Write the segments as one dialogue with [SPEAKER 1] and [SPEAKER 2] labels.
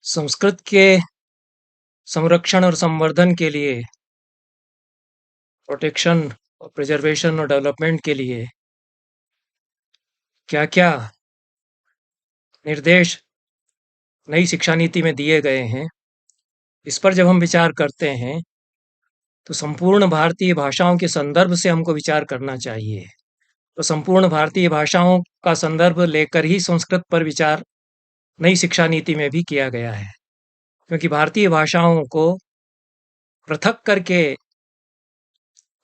[SPEAKER 1] संस्कृत के संरक्षण और संवर्धन के लिए, प्रोटेक्शन और प्रिजर्वेशन और डेवलपमेंट के लिए क्या-क्या निर्देश नई शिक्षा नीति में दिए गए हैं, इस पर जब हम विचार करते हैं, तो संपूर्ण भारतीय भाषाओं के संदर्भ से हमको विचार करना चाहिए। तो संपूर्ण भारतीय भाषाओं का संदर्भ लेकर ही संस्कृत पर विचार नई शिक्षा नीति में भी किया गया है। क्योंकि भारतीय भाषाओं को पृथक करके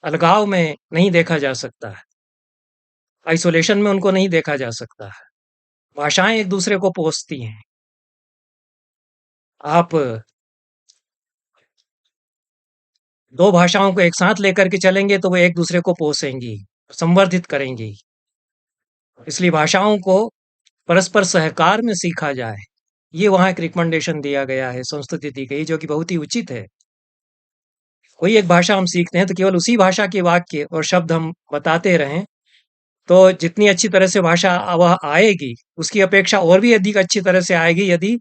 [SPEAKER 1] अलगाव में नहीं देखा जा सकता है, आइसोलेशन में उनको नहीं देखा जा सकता है। भाषाएं एक दूसरे को पोषती हैं। आप दो भाषाओं को एक साथ लेकर के चलेंगे तो वो एक दूसरे को पोषेंगी, संवर्धित करेंगी। इसलिए भाषाओं को परस्पर सहकार में सीखा जाए, ये वहाँ एक रिकमेंडेशन दिया गया है, संस्तुति दी गई, जो कि बहुत ही उचित है। कोई एक भाषा हम सीखते हैं तो केवल उसी भाषा के वाक्य और शब्द हम बताते रहें, तो जितनी अच्छी तरह से भाषा वह आएगी, उसकी अपेक्षा और भी अधिक अच्छी तरह से आएगी यदि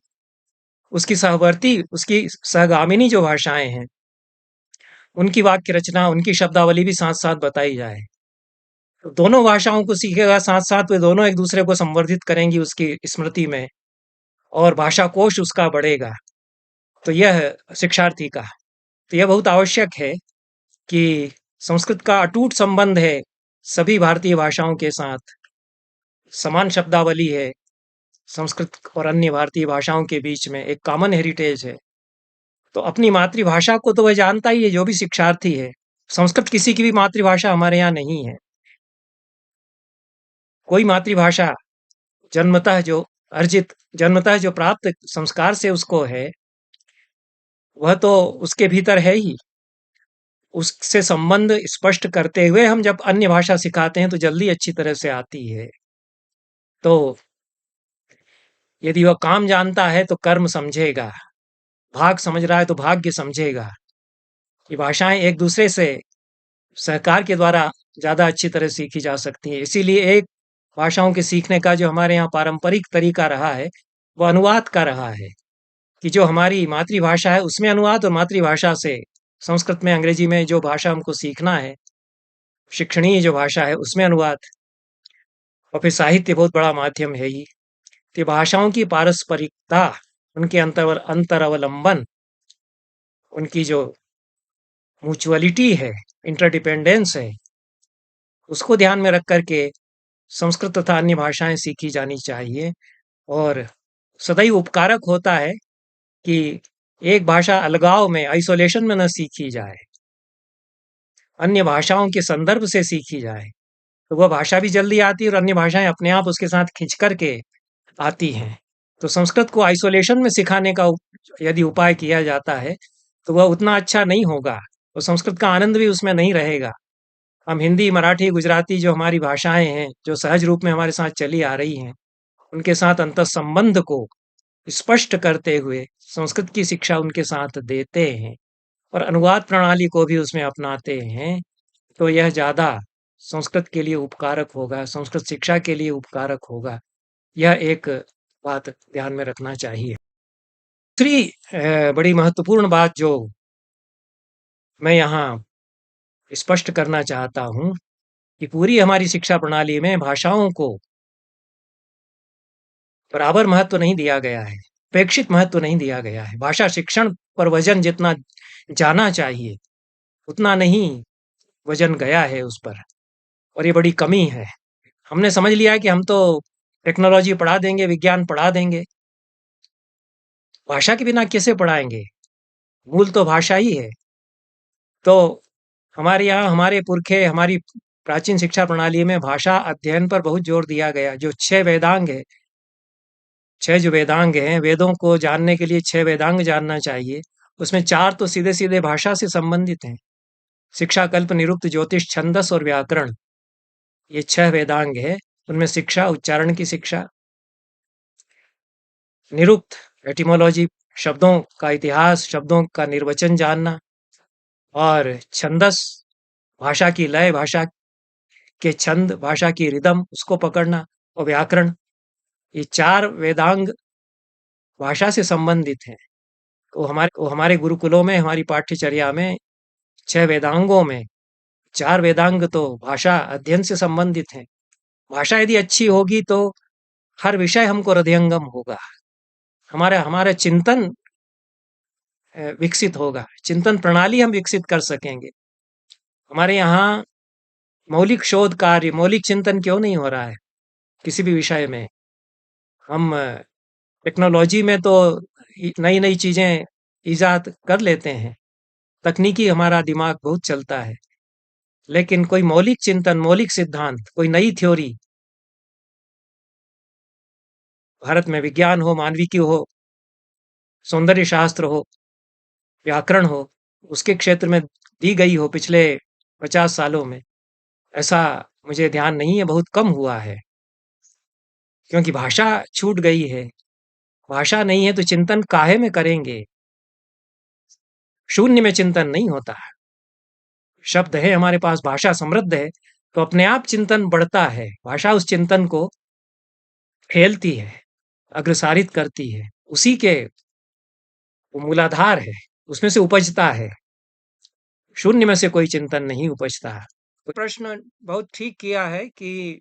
[SPEAKER 1] उसकी सहवर्ती, उसकी सहगामिनी जो भाषाएं हैं, उनकी वाक्य रचना, उनकी शब्दावली भी साथ-साथ बताई जाए। तो दोनों भाषाओं को सीखेगा साथ-साथ, वे दोनों एक दूसरे को संवर्धित करेंगी उसकी स्मृति में, और भाषा कोश उसका बढ़ेगा। तो यह शिक्षार्थी का, तो यह बहुत आवश्यक है कि संस्कृत का अटूट संबंध है सभी भारतीय भाषाओं के साथ, समान शब्दावली है संस्कृत और अन्य भारतीय भाषाओं के बीच में, एक कॉमन हेरिटेज है। तो अपनी मातृभाषा को तो वह जानता ही है जो भी शिक्षार्थी है। संस्कृत किसी की भी मातृभाषा हमारे यहाँ नहीं है। कोई मातृभाषा जन्मतः जो प्राप्त संस्कार से उसको है, वह तो उसके भीतर है ही। उससे संबंध स्पष्ट करते हुए हम जब अन्य भाषा सिखाते हैं तो जल्दी अच्छी तरह से आती है। तो यदि वह काम जानता है तो कर्म समझेगा, भाग समझ रहा है तो भाग्य समझेगा। ये भाषाएं एक दूसरे से सहकार के द्वारा ज़्यादा अच्छी तरह सीखी जा सकती हैं। इसीलिए एक भाषाओं के सीखने का जो हमारे यहाँ पारंपरिक तरीका रहा है, वो अनुवाद का रहा है, कि जो हमारी मातृभाषा है उसमें अनुवाद, और मातृभाषा से संस्कृत में, अंग्रेजी में जो भाषा हमको सीखना है, शिक्षणीय जो भाषा है उसमें अनुवाद, और फिर साहित्य बहुत बड़ा माध्यम है ही। तो भाषाओं की पारस्परिकता, उनके अंतर अवलंबन, उनकी जो म्यूचुअलिटी है, इंटरडिपेंडेंस है, उसको ध्यान में रख करके संस्कृत तथा अन्य भाषाएं सीखी जानी चाहिए। और सदैव उपकारक होता है कि एक भाषा अलगाव में, आइसोलेशन में न सीखी जाए, अन्य भाषाओं के संदर्भ से सीखी जाए, तो वह भाषा भी जल्दी आती है और अन्य भाषाएं अपने आप उसके साथ खिंच करके आती हैं। तो संस्कृत को आइसोलेशन में सिखाने का यदि उपाय किया जाता है तो वह उतना अच्छा नहीं होगा, और संस्कृत का आनंद भी उसमें नहीं रहेगा। हम हिंदी, मराठी, गुजराती जो हमारी भाषाएं हैं, जो सहज रूप में हमारे साथ चली आ रही हैं, उनके साथ अंतः संबंध को स्पष्ट करते हुए संस्कृत की शिक्षा उनके साथ देते हैं और अनुवाद प्रणाली को भी उसमें अपनाते हैं, तो यह ज़्यादा संस्कृत के लिए उपकारक होगा, संस्कृत शिक्षा के लिए उपकारक होगा। यह एक बात ध्यान में रखना चाहिए। दूसरी बड़ी महत्वपूर्ण बात जो मैं यहाँ स्पष्ट करना चाहता हूँ, कि पूरी हमारी शिक्षा प्रणाली में भाषाओं को बराबर महत्व नहीं दिया गया है, अपेक्षित महत्व नहीं दिया गया है। भाषा शिक्षण पर वजन जितना जाना चाहिए, उतना नहीं वजन गया है उस पर, और ये बड़ी कमी है। हमने समझ लिया है कि हम तो टेक्नोलॉजी पढ़ा देंगे, विज्ञान पढ़ा देंगे, भाषा के बिना कैसे पढ़ाएंगे? मूल तो भाषा ही है। तो हमारे यहाँ हमारे पुरखे, हमारी प्राचीन शिक्षा प्रणाली में भाषा अध्ययन पर बहुत जोर दिया गया। जो 6 वेदांग है, 6 जो वेदांग हैं, वेदों को जानने के लिए 6 वेदांग जानना चाहिए। उसमें 4 तो सीधे-सीधे भाषा से संबंधित हैं। शिक्षा, कल्प, निरुक्त, ज्योतिष, छंदस और व्याकरण, ये 6 वेदांग है। उनमें शिक्षा, उच्चारण की शिक्षा, निरुक्त एटिमोलॉजी, शब्दों का इतिहास, शब्दों का निर्वचन जानना, और छंदस, भाषा की लय, भाषा के छंद, भाषा की रिदम, उसको पकड़ना, और व्याकरण, ये 4 वेदांग भाषा से संबंधित हैं। वो हमारे गुरुकुलों में, हमारी पाठ्यचर्या में 6 वेदांगों में 4 वेदांग तो भाषा अध्ययन से संबंधित हैं। भाषा यदि अच्छी होगी तो हर विषय हमको हृदयंगम होगा। हमारा हमारा चिंतन विकसित होगा, चिंतन प्रणाली हम विकसित कर सकेंगे। हमारे यहाँ मौलिक शोध कार्य, मौलिक चिंतन क्यों नहीं हो रहा है किसी भी विषय में? हम टेक्नोलॉजी में तो नई-नई चीज़ें इजाद कर लेते हैं, तकनीकी हमारा दिमाग बहुत चलता है, लेकिन कोई मौलिक चिंतन, मौलिक सिद्धांत, कोई नई थ्योरी भारत में विज्ञान हो, मानविकी हो, सौंदर्य शास्त्र हो, व्याकरण हो, उसके क्षेत्र में दी गई हो पिछले 50 सालों में, ऐसा मुझे ध्यान नहीं है, बहुत कम हुआ है, क्योंकि भाषा छूट गई है। भाषा नहीं है तो चिंतन काहे में करेंगे? शून्य में चिंतन नहीं होता है। शब्द है हमारे पास, भाषा समृद्ध है, तो अपने आप चिंतन बढ़ता है। भाषा उस चिंतन को फैलती है, अग्रसारित करती है, उसी के वो मूलाधार है, उसमें से उपजता है। शून्य में से कोई चिंतन नहीं उपजता। तो प्रश्न बहुत ठीक किया है कि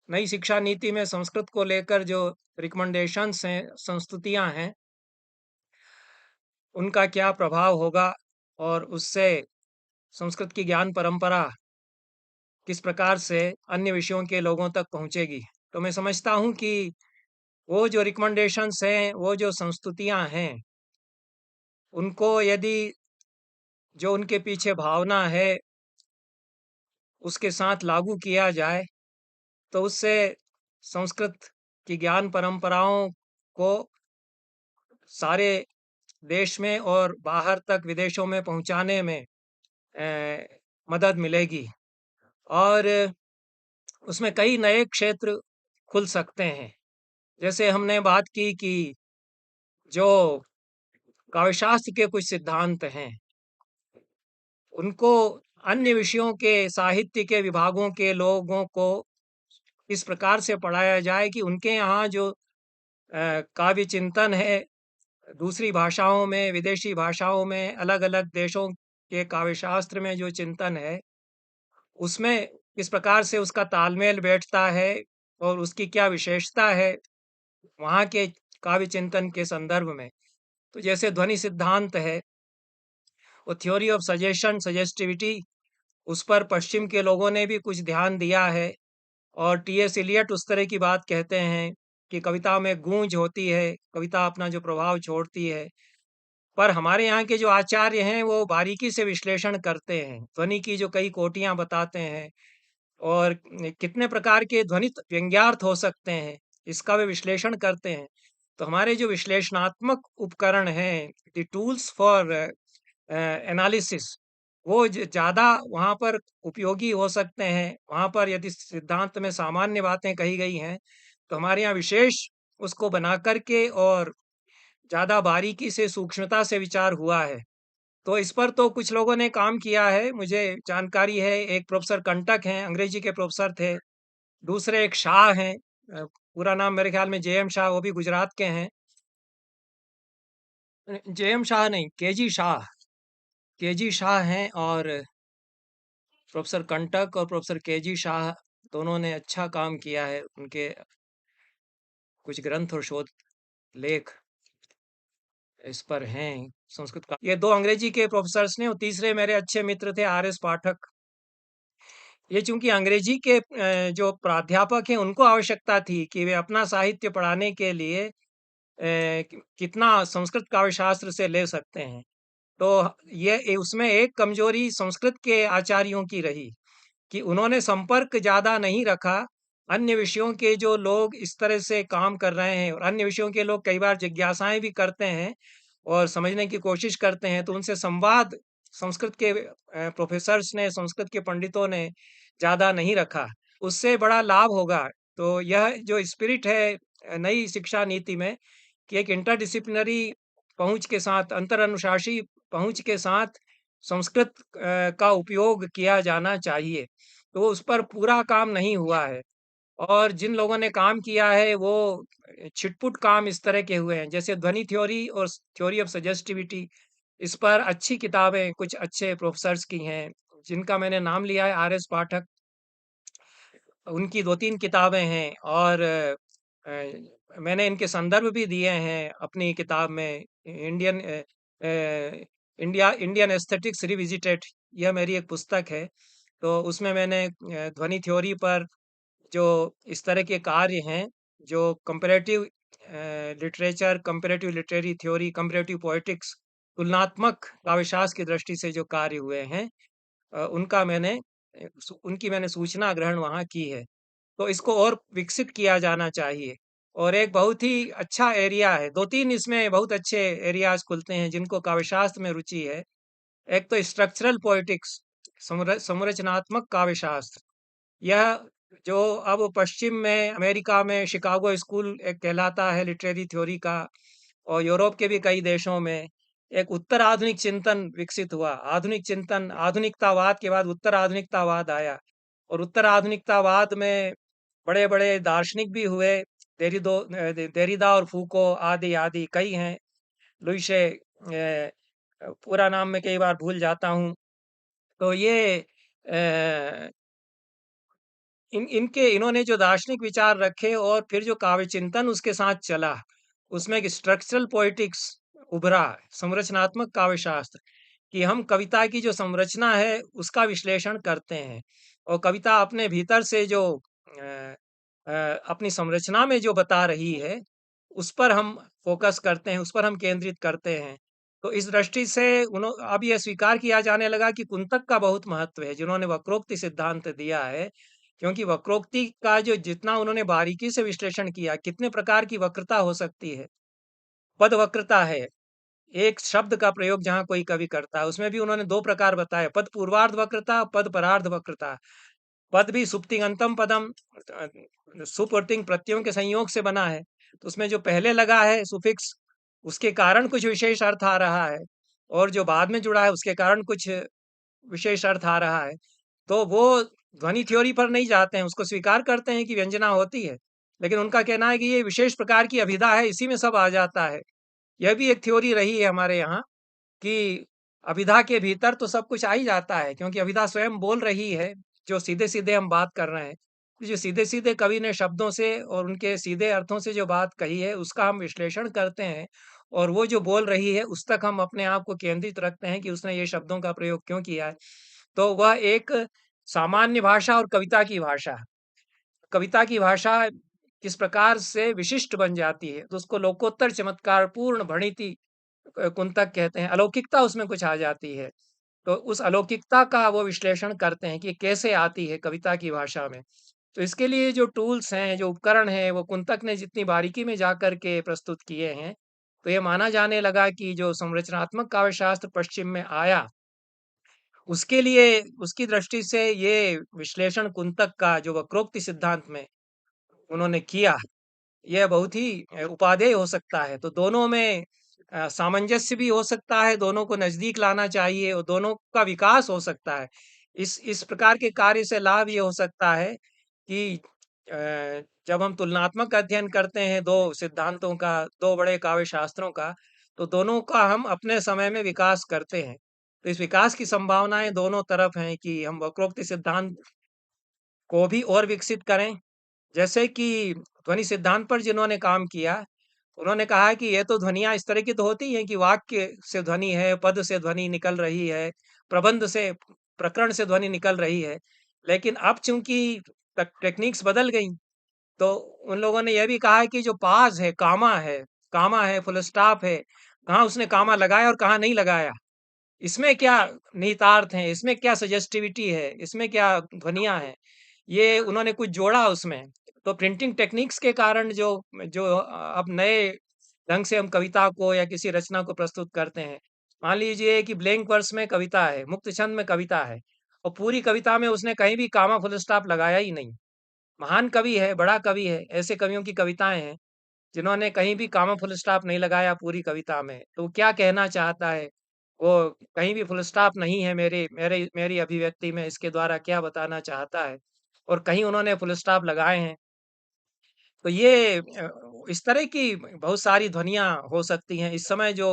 [SPEAKER 1] नई शिक्षा नीति में संस्कृत को लेकर जो रिकमेंडेशंस हैं, संस्तुतियां हैं, उनका क्या प्रभाव होगा और उससे संस्कृत की ज्ञान परंपरा किस प्रकार से अन्य विषयों के लोगों तक पहुंचेगी। तो मैं समझता हूं कि वो जो रिकमेंडेशंस हैं, वो जो संस्तुतियां हैं, उनको यदि जो उनके पीछे भावना है उसके साथ लागू किया जाए तो उससे संस्कृत की ज्ञान परंपराओं को सारे देश में और बाहर तक विदेशों में पहुंचाने में मदद मिलेगी और उसमें कई नए क्षेत्र खुल सकते हैं। जैसे हमने बात की कि जो काव्यशास्त्र के कुछ सिद्धांत हैं, उनको अन्य विषयों के साहित्य के विभागों के लोगों को इस प्रकार से पढ़ाया जाए कि उनके यहाँ जो काव्य चिंतन है, दूसरी भाषाओं में, विदेशी भाषाओं में, अलग-अलग देशों के काव्यशास्त्र में जो चिंतन है, उसमें किस प्रकार से उसका तालमेल बैठता है और उसकी क्या विशेषता है वहाँ के काव्य चिंतन के संदर्भ में। तो जैसे ध्वनि सिद्धांत है, वो थ्योरी ऑफ सजेशन, सजेस्टिविटी, उस पर पश्चिम के लोगों ने भी कुछ ध्यान दिया है और टी.एस. इलियट उस तरह की बात कहते हैं कि कविता में गूंज होती है, कविता अपना जो प्रभाव छोड़ती है। पर हमारे यहाँ के जो आचार्य हैं वो बारीकी से विश्लेषण करते हैं, ध्वनि की जो कई कोटियाँ बताते हैं और कितने प्रकार के ध्वनित व्यंग्यार्थ हो सकते हैं, इसका वे विश्लेषण करते हैं। तो हमारे जो विश्लेषणात्मक उपकरण हैं, द टूल्स फॉर एनालिसिस, वो ज़्यादा वहाँ पर उपयोगी हो सकते हैं। वहाँ पर यदि सिद्धांत में सामान्य बातें कही गई हैं, तो हमारे यहाँ विशेष उसको बना कर के और ज़्यादा बारीकी से, सूक्ष्मता से विचार हुआ है। तो इस पर तो कुछ लोगों ने काम किया है, मुझे जानकारी है। एक प्रोफ़ेसर कंटक हैं, अंग्रेजी के प्रोफ़ेसर थे। दूसरे एक शाह हैं, पूरा नाम मेरे ख़्याल में जे.एम. शाह, वो भी गुजरात के हैं। जे.एम. शाह नहीं, के.जी. शाह, के.जी. शाह हैं और प्रोफ़ेसर कंटक और प्रोफ़ेसर के.जी. शाह दोनों ने अच्छा काम किया है। उनके कुछ ग्रंथ और शोध लेख इस पर हैं, संस्कृत का। ये 2 अंग्रेजी के प्रोफ़ेसर्स ने और तीसरे मेरे अच्छे मित्र थे आर.एस. पाठक। ये चूँकि अंग्रेजी के जो प्राध्यापक हैं, उनको आवश्यकता थी कि वे अपना साहित्य पढ़ाने के लिए कितना संस्कृत काव्यशास्त्र से ले सकते हैं। तो ये उसमें एक कमजोरी संस्कृत के आचार्यों की रही कि उन्होंने संपर्क ज़्यादा नहीं रखा। अन्य विषयों के जो लोग इस तरह से काम कर रहे हैं और अन्य विषयों के लोग कई बार जिज्ञासाएँ भी करते हैं और समझने की कोशिश करते हैं, तो उनसे संवाद संस्कृत के प्रोफ़ेसर्स ने, संस्कृत के पंडितों ने ज़्यादा नहीं रखा। उससे बड़ा लाभ होगा। तो यह जो स्पिरिट है नई शिक्षा नीति में कि एक इंटरडिसिप्लिनरी पहुँच के साथ, अंतर अनुशासी पहुँच के साथ संस्कृत का उपयोग किया जाना चाहिए। तो उस पर पूरा काम नहीं हुआ है। और जिन लोगों ने काम किया है वो छिटपुट काम इस तरह के हुए हैं, जैसे ध्वनि थ्योरी और थ्योरी ऑफ सजेस्टिविटी, इस पर अच्छी किताबें कुछ अच्छे प्रोफेसर्स की हैं, जिनका मैंने नाम लिया है, आर एस पाठक। उनकी 2-3 किताबें हैं और मैंने इनके संदर्भ भी दिए हैं अपनी किताब में, इंडियन इंडियन एस्थेटिक्स रिविजिटेड, यह मेरी एक पुस्तक है। तो उसमें मैंने ध्वनि थ्योरी पर जो इस तरह के कार्य हैं, जो comparative literature, comparative literary theory, comparative poetics, तुलनात्मक काव्यशास्त्र की दृष्टि से जो कार्य हुए हैं, उनका मैंने उनकी मैंने सूचना ग्रहण वहाँ की है। तो इसको और विकसित किया जाना चाहिए। और एक बहुत ही अच्छा एरिया है, 2-3 इसमें बहुत अच्छे एरियाज़ खुलते हैं जिनको काव्यशास्त्र में रुचि है। एक तो स्ट्रक्चरल पोएटिक्स, संरचनात्मक काव्यशास्त्र। यह जो अब पश्चिम में अमेरिका में शिकागो स्कूल एक कहलाता है लिटरेरी थ्योरी का, और यूरोप के भी कई देशों में एक उत्तर आधुनिक चिंतन विकसित हुआ। आधुनिक चिंतन, आधुनिकतावाद के बाद उत्तर आधुनिकतावाद आया, और उत्तर आधुनिकतावाद में बड़े-बड़े दार्शनिक भी हुए, देरिदा और फूको आदि आदि कई हैं। लुईसे पूरा नाम मैं कई बार भूल जाता हूँ। तो ये अ, इन्होंने जो दार्शनिक विचार रखे और फिर जो काव्य चिंतन उसके साथ चला, उसमें एक स्ट्रक्चरल पोएटिक्स उभरा, संरचनात्मक काव्यशास्त्र, कि हम कविता की जो संरचना है उसका विश्लेषण करते हैं, और कविता अपने भीतर से जो अ, अ, अपनी संरचना में जो बता रही है, उस पर हम फोकस करते हैं, उस पर हम केंद्रित करते हैं। तो इस दृष्टि से अब यह स्वीकार किया जाने लगा कि कुंतक का बहुत महत्व है, जिन्होंने वक्रोक्ति सिद्धांत दिया है। क्योंकि वक्रोक्ति का जो जितना उन्होंने बारीकी से विश्लेषण किया, कितने प्रकार की वक्रता हो सकती है। पद वक्रता है, एक शब्द का प्रयोग जहाँ कोई कवि करता है, उसमें भी उन्होंने 2 प्रकार बताए, पद पूर्वार्ध वक्रता, पद परार्ध वक्रता। पद भी सुप्तिंगंतम पदम, अ, सुप और तिंग प्रत्ययों के संयोग से बना है। तो उसमें जो पहले लगा है सुफिक्स, उसके कारण कुछ विशेष अर्थ आ रहा है, और जो बाद में जुड़ा है उसके कारण कुछ विशेष अर्थ आ रहा है। तो वो ध्वनि थ्योरी पर नहीं जाते हैं, उसको स्वीकार करते हैं कि व्यंजना होती है। लेकिन उनका कहना है कि ये विशेष प्रकार की अभिधा है, इसी में सब आ जाता है। यह भी एक थ्योरी रही है हमारे यहाँ, कि अभिधा के भीतर तो सब कुछ आ ही जाता है, क्योंकि अभिधा स्वयं बोल रही है, जो सीधे-सीधे हम बात कर रहे हैं। तो जो सीधे-सीधे कवि ने शब्दों से और उनके सीधे अर्थों से जो बात कही है, उसका हम विश्लेषण करते हैं, और वो जो बोल रही है, उस तक हम अपने आप को केंद्रित रखते हैं कि उसने ये शब्दों का प्रयोग क्यों किया है। तो वह एक सामान्य भाषा और कविता की भाषा, कविता की भाषा किस प्रकार से विशिष्ट बन जाती है, तो उसको लोकोत्तर चमत्कारपूर्ण भणिति कुंतक कहते हैं। अलौकिकता उसमें कुछ आ जाती है। तो उस अलौकिकता का वो विश्लेषण करते हैं कि कैसे आती है कविता की भाषा में। तो इसके लिए जो टूल्स हैं, जो उपकरण हैं, वो कुंतक ने जितनी बारीकी में जाकर के प्रस्तुत किए हैं, तो ये माना जाने लगा कि जो संरचनात्मक काव्यशास्त्र पश्चिम में आया, उसके लिए उसकी दृष्टि से ये विश्लेषण कुंतक का जो वक्रोक्ति सिद्धांत में उन्होंने किया, यह बहुत ही उपादेय हो सकता है। तो दोनों में सामंजस्य भी हो सकता है, दोनों को नज़दीक लाना चाहिए और दोनों का विकास हो सकता है। इस प्रकार के कार्य से लाभ ये हो सकता है कि जब हम तुलनात्मक अध्ययन करते हैं 2 सिद्धांतों का, 2 बड़े काव्य शास्त्रों का, तो दोनों का हम अपने समय में विकास करते हैं। तो इस विकास की संभावनाएँ दोनों तरफ हैं कि हम वक्रोक्ति सिद्धांत को भी और विकसित करें। जैसे कि ध्वनि सिद्धांत पर जिन्होंने काम किया, उन्होंने कहा कि ये तो ध्वनियाँ इस तरह की तो होती हैं कि वाक्य से ध्वनि है, पद से ध्वनि निकल रही है, प्रबंध से, प्रकरण से ध्वनि निकल रही है। लेकिन अब चूँकि टेक्निक्स बदल गई, तो उन लोगों ने यह भी कहा है कि जो पाज़ है, कामा है, फुल स्टॉप है, कहाँ उसने कामा लगाया और कहाँ नहीं लगाया। इसमें क्या निहितार्थ हैं, इसमें क्या सजेस्टिविटी है, इसमें क्या ध्वनियाँ हैं, ये उन्होंने कुछ जोड़ा उसमें। तो प्रिंटिंग टेक्निक्स के कारण जो जो अब नए ढंग से हम कविता को या किसी रचना को प्रस्तुत करते हैं। मान लीजिए कि ब्लैंक वर्स में कविता है, मुक्त छंद में कविता है, और पूरी कविता में उसने कहीं भी कॉमा फुल स्टॉप लगाया ही नहीं। महान कवि है, बड़ा कवि है, ऐसे कवियों की कविताएँ हैं, जिन्होंने कहीं भी कॉमा फुल स्टॉप नहीं लगाया पूरी कविता में। तो वो क्या कहना चाहता है? वो कहीं भी फुल स्टॉप नहीं है मेरी अभिव्यक्ति में, इसके द्वारा क्या बताना चाहता है? और कहीं उन्होंने फुल स्टॉप लगाए हैं। तो ये इस तरह की बहुत सारी ध्वनियाँ हो सकती हैं। इस समय जो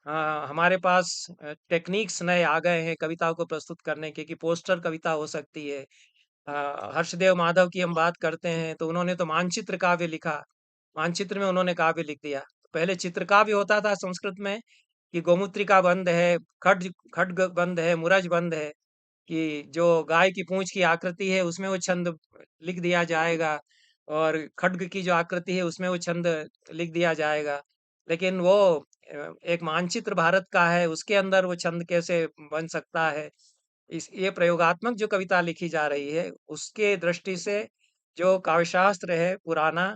[SPEAKER 1] हमारे पास टेक्निक्स नए आ गए हैं कविताओं को प्रस्तुत करने के, कि पोस्टर कविता हो सकती है। हर्षदेव माधव की हम बात करते हैं तो उन्होंने तो मानचित्र काव्य लिखा, मानचित्र में उन्होंने काव्य लिख दिया। पहले चित्र काव्य होता था संस्कृत में, कि गोमूत्रिका बंध है, खड्ग बंध है, मुरज बंध है, कि जो गाय की पूंछ की आकृति है उसमें वो छंद लिख दिया जाएगा, और खड्ग की जो आकृति है उसमें वो छंद लिख दिया जाएगा। लेकिन वो एक मानचित्र भारत का है, उसके अंदर वो छंद कैसे बन सकता है? इस ये प्रयोगात्मक जो कविता लिखी जा रही है, उसके दृष्टि से जो काव्यशास्त्र है पुराना,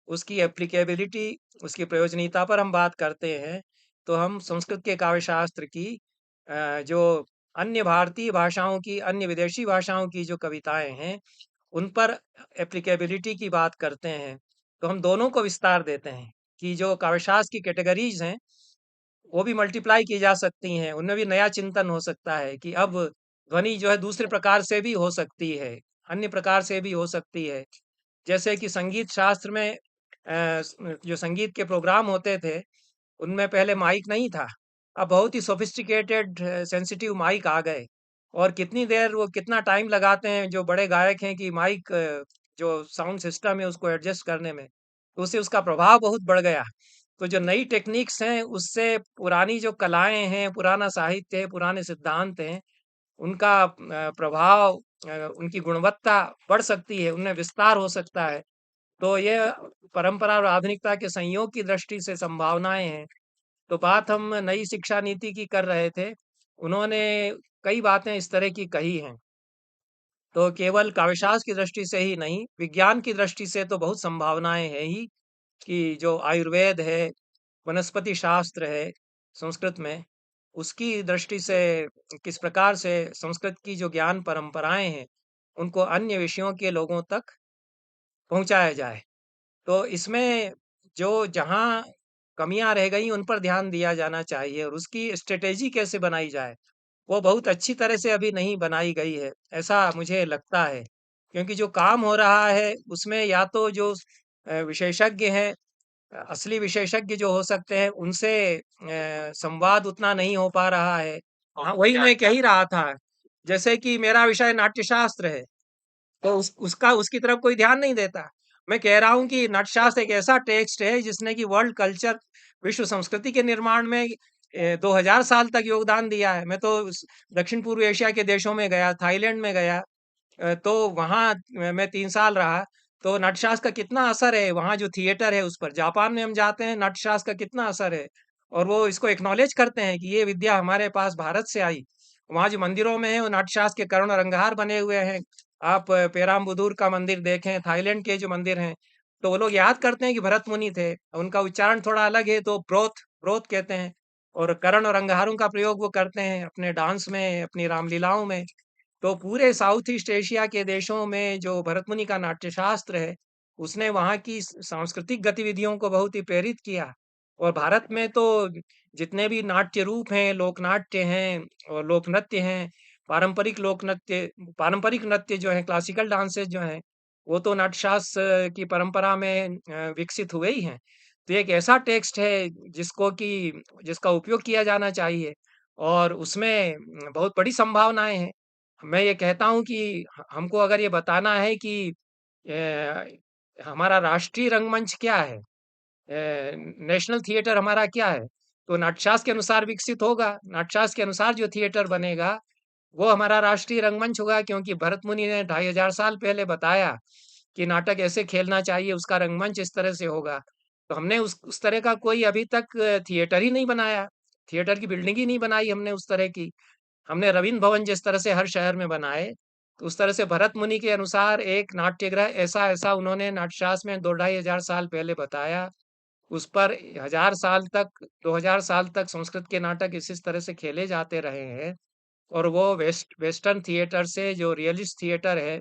[SPEAKER 1] उसकी एप्लीकेबिलिटी, उसकी प्रयोजनीयता पर हम बात करते हैं, तो हम संस्कृत के काव्यशास्त्र की जो अन्य भारतीय भाषाओं की, अन्य विदेशी भाषाओं की जो कविताएँ हैं, उन पर एप्लीकेबिलिटी की बात करते हैं। तो हम दोनों को विस्तार देते हैं, कि जो काव्यशास्त्र की कैटेगरीज़ हैं, वो भी मल्टीप्लाई की जा सकती हैं, उनमें भी नया चिंतन हो सकता है, कि अब ध्वनि जो है दूसरे प्रकार से भी हो सकती है, अन्य प्रकार से भी हो सकती है। जैसे कि संगीत शास्त्र में जो संगीत के प्रोग्राम होते थे, उनमें पहले माइक नहीं था। अब बहुत ही सोफिस्टिकेटेड सेंसिटिव माइक आ गए, और कितनी देर वो कितना टाइम लगाते हैं जो बड़े गायक हैं, कि माइक जो साउंड सिस्टम है उसको एडजस्ट करने में, तो उससे उसका प्रभाव बहुत बढ़ गया। तो जो नई टेक्निक्स हैं उससे पुरानी जो कलाएं हैं, पुराना साहित्य है, पुराने सिद्धांत हैं, उनका प्रभाव, उनकी गुणवत्ता बढ़ सकती है, उनमें विस्तार हो सकता है। तो ये परंपरा और आधुनिकता के संयोग की दृष्टि से संभावनाएं हैं। तो बात हम नई शिक्षा नीति की कर रहे थे, उन्होंने कई बातें इस तरह की कही हैं। तो केवल काव्यशास्त्र की दृष्टि से ही नहीं, विज्ञान की दृष्टि से तो बहुत संभावनाएं हैं ही, कि जो आयुर्वेद है, वनस्पति शास्त्र है संस्कृत में, उसकी दृष्टि से किस प्रकार से संस्कृत की जो ज्ञान परंपराएं हैं, उनको अन्य विषयों के लोगों तक पहुंचाया जाए। तो इसमें जो जहाँ कमियां रह गई उन पर ध्यान दिया जाना चाहिए, और उसकी स्ट्रेटेजी कैसे बनाई जाए, वो बहुत अच्छी तरह से अभी नहीं बनाई गई है, ऐसा मुझे लगता है। क्योंकि जो काम हो रहा है उसमें या तो जो विशेषज्ञ हैं, असली विशेषज्ञ जो हो सकते हैं, उनसे संवाद उतना नहीं हो पा रहा है। हाँ, वही मैं कह ही रहा था। जैसे कि मेरा विषय नाट्यशास्त्र है, तो उसका उसकी तरफ कोई ध्यान नहीं देता। मैं कह रहा हूँ कि नाट्यशास्त्र एक ऐसा टेक्स्ट है जिसने कि वर्ल्ड कल्चर, विश्व संस्कृति के निर्माण में 2000 साल तक योगदान दिया है। मैं तो दक्षिण पूर्व एशिया के देशों में गया, थाईलैंड में गया, तो वहाँ मैं 3 साल रहा। तो नाट्यशास्त्र का कितना असर है, वहाँ जो थिएटर है उस पर। जापान में हम जाते हैं, नाट्यशास्त्र का कितना असर है, और वो इसको एक्नॉलेज करते हैं कि ये विद्या हमारे पास भारत से आई। वहाँ जो मंदिरों में है वो नाट्यशास्त्र के कर्ण और अंगहार बने हुए हैं। आप पेराम्बुदुर का मंदिर देखें, थाईलैंड के जो मंदिर हैं, तो वो लोग याद करते हैं कि भरत मुनि थे। उनका उच्चारण थोड़ा अलग है, तो ब्रोथ ब्रोथ कहते हैं, और कर्ण और अंगहारों का प्रयोग वो करते हैं अपने डांस में, अपनी रामलीलाओं में। तो पूरे साउथ ईस्ट एशिया के देशों में जो भरत मुनि का नाट्यशास्त्र है, उसने वहाँ की सांस्कृतिक गतिविधियों को बहुत ही प्रेरित किया। और भारत में तो जितने भी नाट्य रूप हैं, लोक नाट्य हैं और लोक नृत्य हैं, पारंपरिक नृत्य जो है, क्लासिकल डांसेस जो हैं, वो तो नाट्यशास्त्र की परंपरा में विकसित हुए ही हैं। तो ये एक ऐसा टेक्स्ट है जिसका उपयोग किया जाना चाहिए, और उसमें बहुत बड़ी संभावनाएं हैं। मैं ये कहता हूँ कि हमको अगर ये बताना है कि हमारा राष्ट्रीय रंगमंच क्या है, नेशनल थिएटर हमारा क्या है, तो नाट्यशास्त्र के अनुसार विकसित होगा। नाट्यशास्त्र के अनुसार जो थिएटर बनेगा, वो हमारा राष्ट्रीय रंगमंच होगा, क्योंकि भरत मुनि ने 2500 साल पहले बताया कि नाटक ऐसे खेलना चाहिए, उसका रंगमंच इस तरह से होगा। तो हमने उस तरह का कोई अभी तक थिएटर ही नहीं बनाया, थिएटर की बिल्डिंग ही नहीं बनाई हमने उस तरह की। हमने रवींद्र भवन जिस तरह से हर शहर में बनाए, तो उस तरह से भरत मुनि के अनुसार एक नाट्यगृह ऐसा-ऐसा उन्होंने नाट्यशास्त्र में 2 ढाई हज़ार साल पहले बताया। उस पर 1000 साल तक, 2000 साल तक संस्कृत के नाटक इस तरह से खेले जाते रहे हैं, और वो वेस्टर्न थिएटर से, जो रियलिस्ट थिएटर है,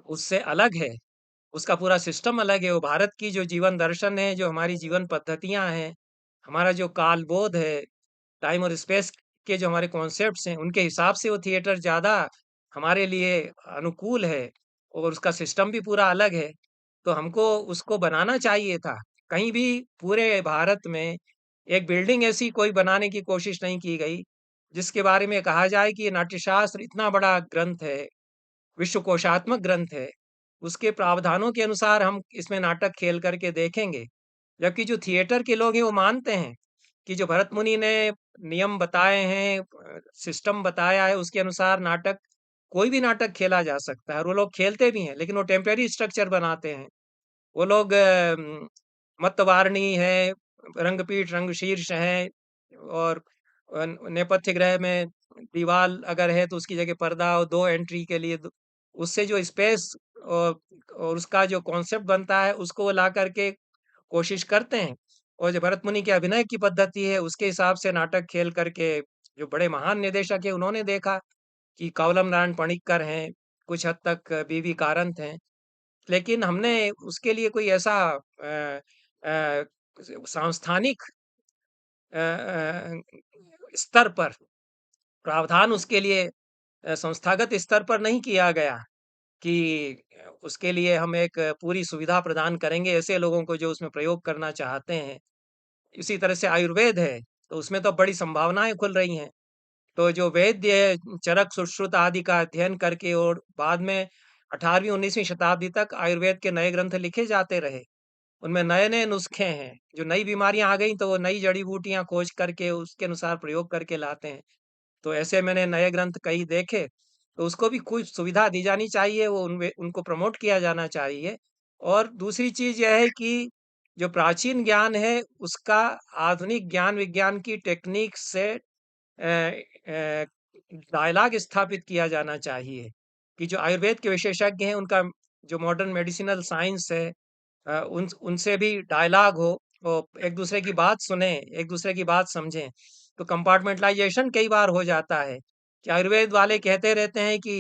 [SPEAKER 1] उससे अलग है। उसका पूरा सिस्टम अलग है। वो भारत की जो जीवन दर्शन है, जो हमारी जीवन पद्धतियाँ हैं, हमारा जो कालबोध है, टाइम और स्पेस के जो हमारे कॉन्सेप्ट्स हैं, उनके हिसाब से वो थिएटर ज़्यादा हमारे लिए अनुकूल है, और उसका सिस्टम भी पूरा अलग है। तो हमको उसको बनाना चाहिए था। कहीं भी पूरे भारत में एक बिल्डिंग ऐसी कोई बनाने की कोशिश नहीं की गई, जिसके बारे में कहा जाए कि ये नाट्यशास्त्र इतना बड़ा ग्रंथ है, विश्वकोशात्मक ग्रंथ है, उसके प्रावधानों के अनुसार हम इसमें नाटक खेल करके देखेंगे। जबकि जो थिएटर के लोग हैं वो मानते हैं कि जो भरत मुनि ने नियम बताए हैं, सिस्टम बताया है, उसके अनुसार नाटक, कोई भी नाटक खेला जा सकता है और वो लोग खेलते भी हैं, लेकिन वो टेम्परेरी स्ट्रक्चर बनाते हैं। वो लोग मतवारणी है, रंगपीठ, रंगशीर्ष है, और नेपथ्य ग्रह में दीवाल अगर है तो उसकी जगह पर्दा, और 2 एंट्री के लिए उससे जो स्पेस और उसका जो कॉन्सेप्ट बनता है उसको वो ला करके कोशिश करते हैं। और जो भरत मुनि के अभिनय की पद्धति है उसके हिसाब से नाटक खेल करके जो बड़े महान निर्देशक है उन्होंने देखा कि कवलम नारायण पणिक्कर हैं, कुछ हद तक बीवी कारंत हैं। लेकिन हमने उसके लिए कोई ऐसा अ, सांस्थानिक स्तर पर प्रावधान उसके लिए संस्थागत स्तर पर नहीं किया गया कि उसके लिए हम एक पूरी सुविधा प्रदान करेंगे ऐसे लोगों को जो उसमें प्रयोग करना चाहते हैं। इसी तरह से आयुर्वेद है, तो उसमें तो बड़ी संभावनाएं खुल रही हैं। तो जो वैद्य है, चरक सुश्रुत आदि का अध्ययन करके और बाद में 18वीं 19वीं शताब्दी तक आयुर्वेद के नए ग्रंथ लिखे जाते रहे। उनमें नए-नए नुस्खे हैं, जो नई बीमारियां आ गई तो वो नई जड़ी-बूटियां खोज करके उसके अनुसार प्रयोग करके लाते हैं। तो ऐसे मैंने नए ग्रंथ कई देखे, तो उसको भी कुछ सुविधा दी जानी चाहिए, वो उनको प्रमोट किया जाना चाहिए। और दूसरी चीज़ यह है कि जो प्राचीन ज्ञान है, उसका आधुनिक ज्ञान विज्ञान की टेक्निक से डायलॉग स्थापित किया जाना चाहिए कि जो आयुर्वेद के विशेषज्ञ हैं, उनका जो मॉडर्न मेडिसिनल साइंस है, उनसे भी डायलॉग हो, और एक दूसरे की बात सुने, एक दूसरे की बात समझें। तो कंपार्टमेंटलाइजेशन कई बार हो जाता है कि आयुर्वेद वाले कहते रहते हैं कि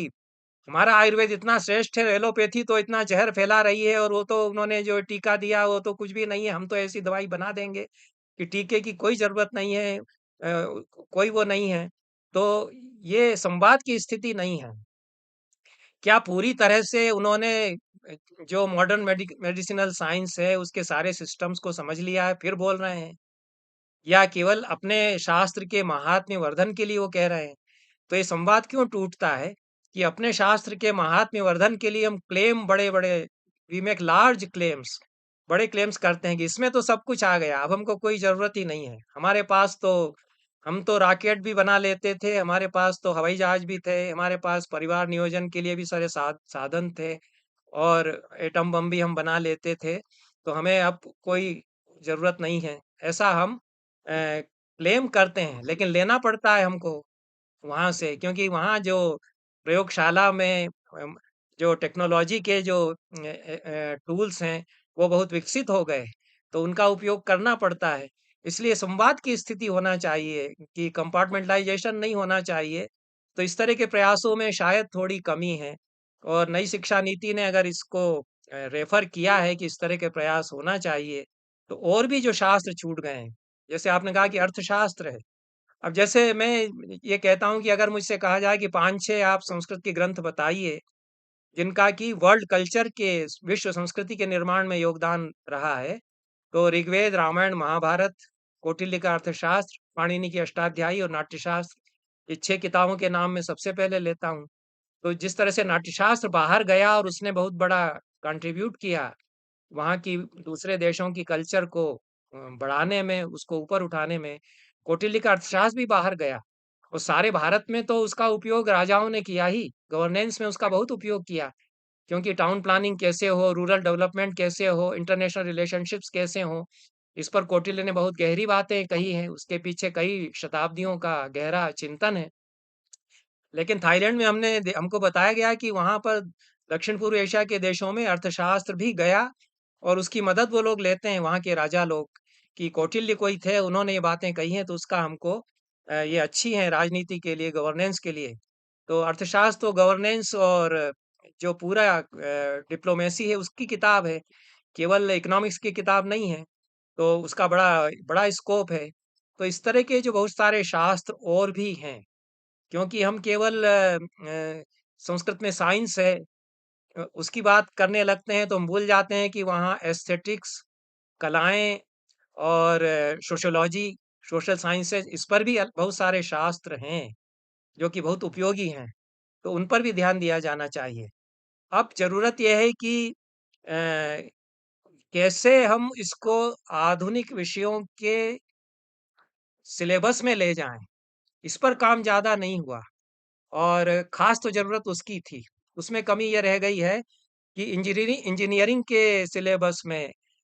[SPEAKER 1] हमारा आयुर्वेद इतना श्रेष्ठ है, एलोपैथी तो इतना जहर फैला रही है, और वो तो उन्होंने जो टीका दिया वो तो कुछ भी नहीं है, हम तो ऐसी दवाई बना देंगे कि टीके की कोई जरूरत नहीं है, कोई वो नहीं है। तो ये संवाद की स्थिति नहीं है। क्या पूरी तरह से उन्होंने जो मॉडर्न मेडिसिनल साइंस है उसके सारे सिस्टम्स को समझ लिया है फिर बोल रहे हैं, या केवल अपने शास्त्र के महात्म्य वर्धन के लिए वो कह रहे हैं? तो ये संवाद क्यों टूटता है कि अपने शास्त्र के महात्म्य वर्धन के लिए हम क्लेम बड़े-बड़े, वी मेक लार्ज क्लेम्स, बड़े क्लेम्स करते हैं कि इसमें तो सब कुछ आ गया, अब हमको कोई ज़रूरत ही नहीं है। हमारे पास तो, हम तो रॉकेट भी बना लेते थे, हमारे पास तो हवाई जहाज भी थे, हमारे पास परिवार नियोजन के लिए भी सारे साधन थे, और एटम बम भी हम बना लेते थे, तो हमें अब कोई ज़रूरत नहीं है। ऐसा हम क्लेम करते हैं, लेकिन लेना पड़ता है हमको वहाँ से, क्योंकि वहाँ जो प्रयोगशाला में जो टेक्नोलॉजी के जो टूल्स हैं, वो बहुत विकसित हो गए, तो उनका उपयोग करना पड़ता है। इसलिए संवाद की स्थिति होना चाहिए कि कंपार्टमेंटलाइजेशन नहीं होना चाहिए। तो इस तरह के प्रयासों में शायद थोड़ी कमी है, और नई शिक्षा नीति ने अगर इसको रेफर किया है कि इस तरह के प्रयास होना चाहिए, तो और भी जो शास्त्र छूट गए हैं, जैसे आपने कहा कि अर्थशास्त्र है। अब जैसे मैं ये कहता हूँ कि अगर मुझसे कहा जाए कि 5-6 आप संस्कृत के ग्रंथ बताइए, जिनका कि वर्ल्ड कल्चर के, विश्व संस्कृति के निर्माण में योगदान रहा है, तो ऋग्वेद, रामायण, महाभारत, कौटिल्य का अर्थशास्त्र, पाणिनि की अष्टाध्यायी और नाट्यशास्त्र, ये 6 किताबों के नाम मैं सबसे पहले लेता हूँ। तो जिस तरह से नाट्यशास्त्र बाहर गया और उसने बहुत बड़ा कंट्रीब्यूट किया, वहाँ की दूसरे देशों की कल्चर को बढ़ाने में, उसको ऊपर उठाने में, कौटिल्य का अर्थशास्त्र भी बाहर गया। और सारे भारत में तो उसका उपयोग राजाओं ने किया ही, गवर्नेंस में उसका बहुत उपयोग किया, क्योंकि टाउन प्लानिंग कैसे हो, रूरल डेवलपमेंट कैसे हो, इंटरनेशनल रिलेशनशिप्स कैसे हो, इस पर कौटिल्य ने बहुत गहरी बातें कही हैं, उसके पीछे कई शताब्दियों का गहरा चिंतन है। लेकिन थाईलैंड में हमको बताया गया कि वहाँ पर दक्षिण पूर्व एशिया के देशों में अर्थशास्त्र भी गया, और उसकी मदद वो लोग लेते हैं, वहाँ के राजा लोग, कि कौटिल्य कोई थे, उन्होंने ये बातें कही हैं, तो उसका हमको ये अच्छी हैं राजनीति के लिए, गवर्नेंस के लिए। तो अर्थशास्त्र तो गवर्नेंस और जो पूरा डिप्लोमेसी है उसकी किताब है, केवल इकोनॉमिक्स की किताब नहीं है। तो उसका बड़ा बड़ा स्कोप है। तो इस तरह के जो बहुत सारे शास्त्र और भी हैं, क्योंकि हम केवल संस्कृत में साइंस है, उसकी बात करने लगते हैं तो हम भूल जाते हैं कि वहाँ एस्थेटिक्स, कलाएँ और सोशियोलॉजी, सोशल साइंसेज़ इस पर भी बहुत सारे शास्त्र हैं, जो कि बहुत उपयोगी हैं, तो उन पर भी ध्यान दिया जाना चाहिए। अब ज़रूरत ये है कि कैसे हम इसको आधुनिक विषयों के सिलेबस में ले जाएँ, इस पर काम ज़्यादा नहीं हुआ और ख़ास तो ज़रूरत उसकी थी। उसमें कमी ये रह गई है कि इंजीनियरिंग के सिलेबस में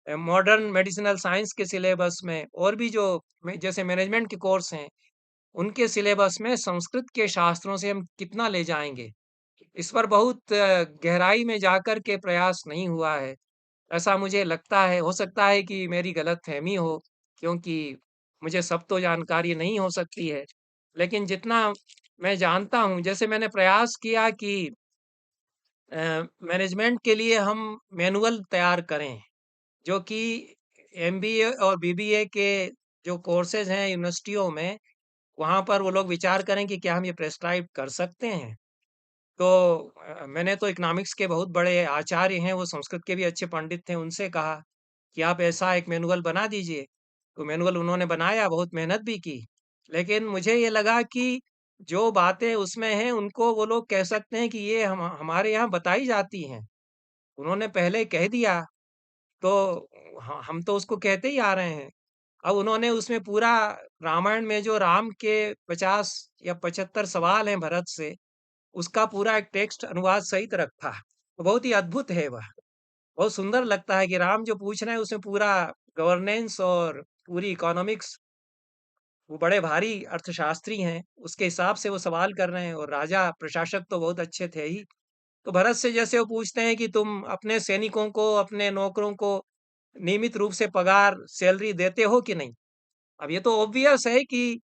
[SPEAKER 1] मॉडर्न मेडिसिनल साइंस के सिलेबस में और भी जो जैसे मैनेजमेंट के कोर्स हैं, उनके सिलेबस में संस्कृत के शास्त्रों से हम कितना ले जाएँगे? इस पर बहुत गहराई में जाकर के प्रयास नहीं हुआ है। ऐसा मुझे लगता है, हो सकता है कि मेरी गलतफ़हमी हो, क्योंकि मुझे सब तो जानकारी नहीं हो सकती है। लेकिन जितना मैं जानता हूँ, जैसे मैंने प्रयास किया कि मैनेजमेंट के लिए हम मैनुअल तैयार करें, जो कि एमबीए और बीबीए के जो कोर्सेज़ हैं यूनिवर्सिटियों में, वहाँ पर वो लोग विचार करें कि क्या हम ये प्रिस्क्राइब कर सकते हैं। तो मैंने तो इकोनॉमिक्स के बहुत बड़े आचार्य हैं, वो संस्कृत के भी अच्छे पंडित थे, उनसे कहा कि आप ऐसा एक मैनुअल बना दीजिए। तो मैनुअल उन्होंने बनाया, बहुत मेहनत भी की। लेकिन मुझे ये लगा कि जो बातें उसमें हैं, उनको वो लोग कह सकते हैं कि ये हमारे यहाँ बताई जाती हैं। उन्होंने पहले कह दिया, तो हम तो उसको कहते ही आ रहे हैं। अब उन्होंने उसमें पूरा रामायण में जो राम के 50 या 75 सवाल हैं भरत से, उसका पूरा एक टेक्स्ट अनुवाद सहित रखा। तो बहुत ही अद्भुत है वह। बहुत सुंदर लगता है कि राम जो पूछ रहे हैं उसमें पूरा गवर्नेंस और पूरी इकोनॉमिक्स, वो बड़े भारी अर्थशास्त्री हैं, उसके हिसाब से वो सवाल कर रहे हैं और राजा प्रशासक तो बहुत अच्छे थे ही। तो भरत से जैसे वो पूछते हैं कि तुम अपने सैनिकों को, अपने नौकरों को नियमित रूप से पगार, सैलरी देते हो कि नहीं? अब ये तो ऑब्वियस है कि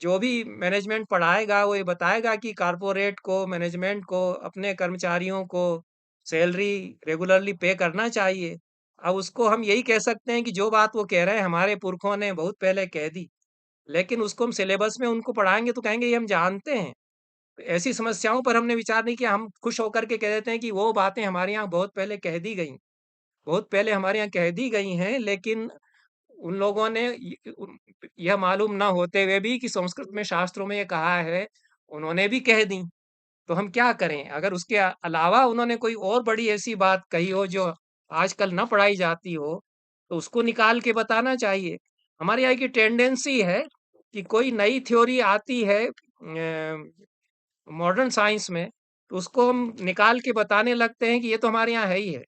[SPEAKER 1] जो भी मैनेजमेंट पढ़ाएगा वो ये बताएगा कि कारपोरेट को, मैनेजमेंट को, अपने कर्मचारियों को सैलरी रेगुलरली पे करना चाहिए। अब उसको हम यही कह सकते हैं कि जो बात वो कह रहे हैं हमारे पुरखों ने बहुत पहले कह दी, लेकिन उसको हम सिलेबस में उनको पढ़ाएँगे तो कहेंगे ये हम जानते हैं। तो ऐसी समस्याओं पर हमने विचार नहीं किया, हम खुश होकर के कह देते हैं कि वो बातें हमारे यहाँ बहुत पहले कह दी गई। बहुत पहले हमारे यहाँ कह दी गई हैं, लेकिन उन लोगों ने यह मालूम ना होते हुए भी कि संस्कृत में शास्त्रों में ये कहा है, उन्होंने भी कह दी। तो हम क्या करें? अगर उसके अलावा उन्होंने कोई और बड़ी ऐसी बात कही हो जो आजकल ना पढ़ाई जाती हो, तो उसको निकाल के बताना चाहिए। हमारे यहाँ की टेंडेंसी है कि कोई नई थ्योरी आती है मॉडर्न साइंस में, तो उसको हम निकाल के बताने लगते हैं कि ये तो हमारे यहाँ है ही है।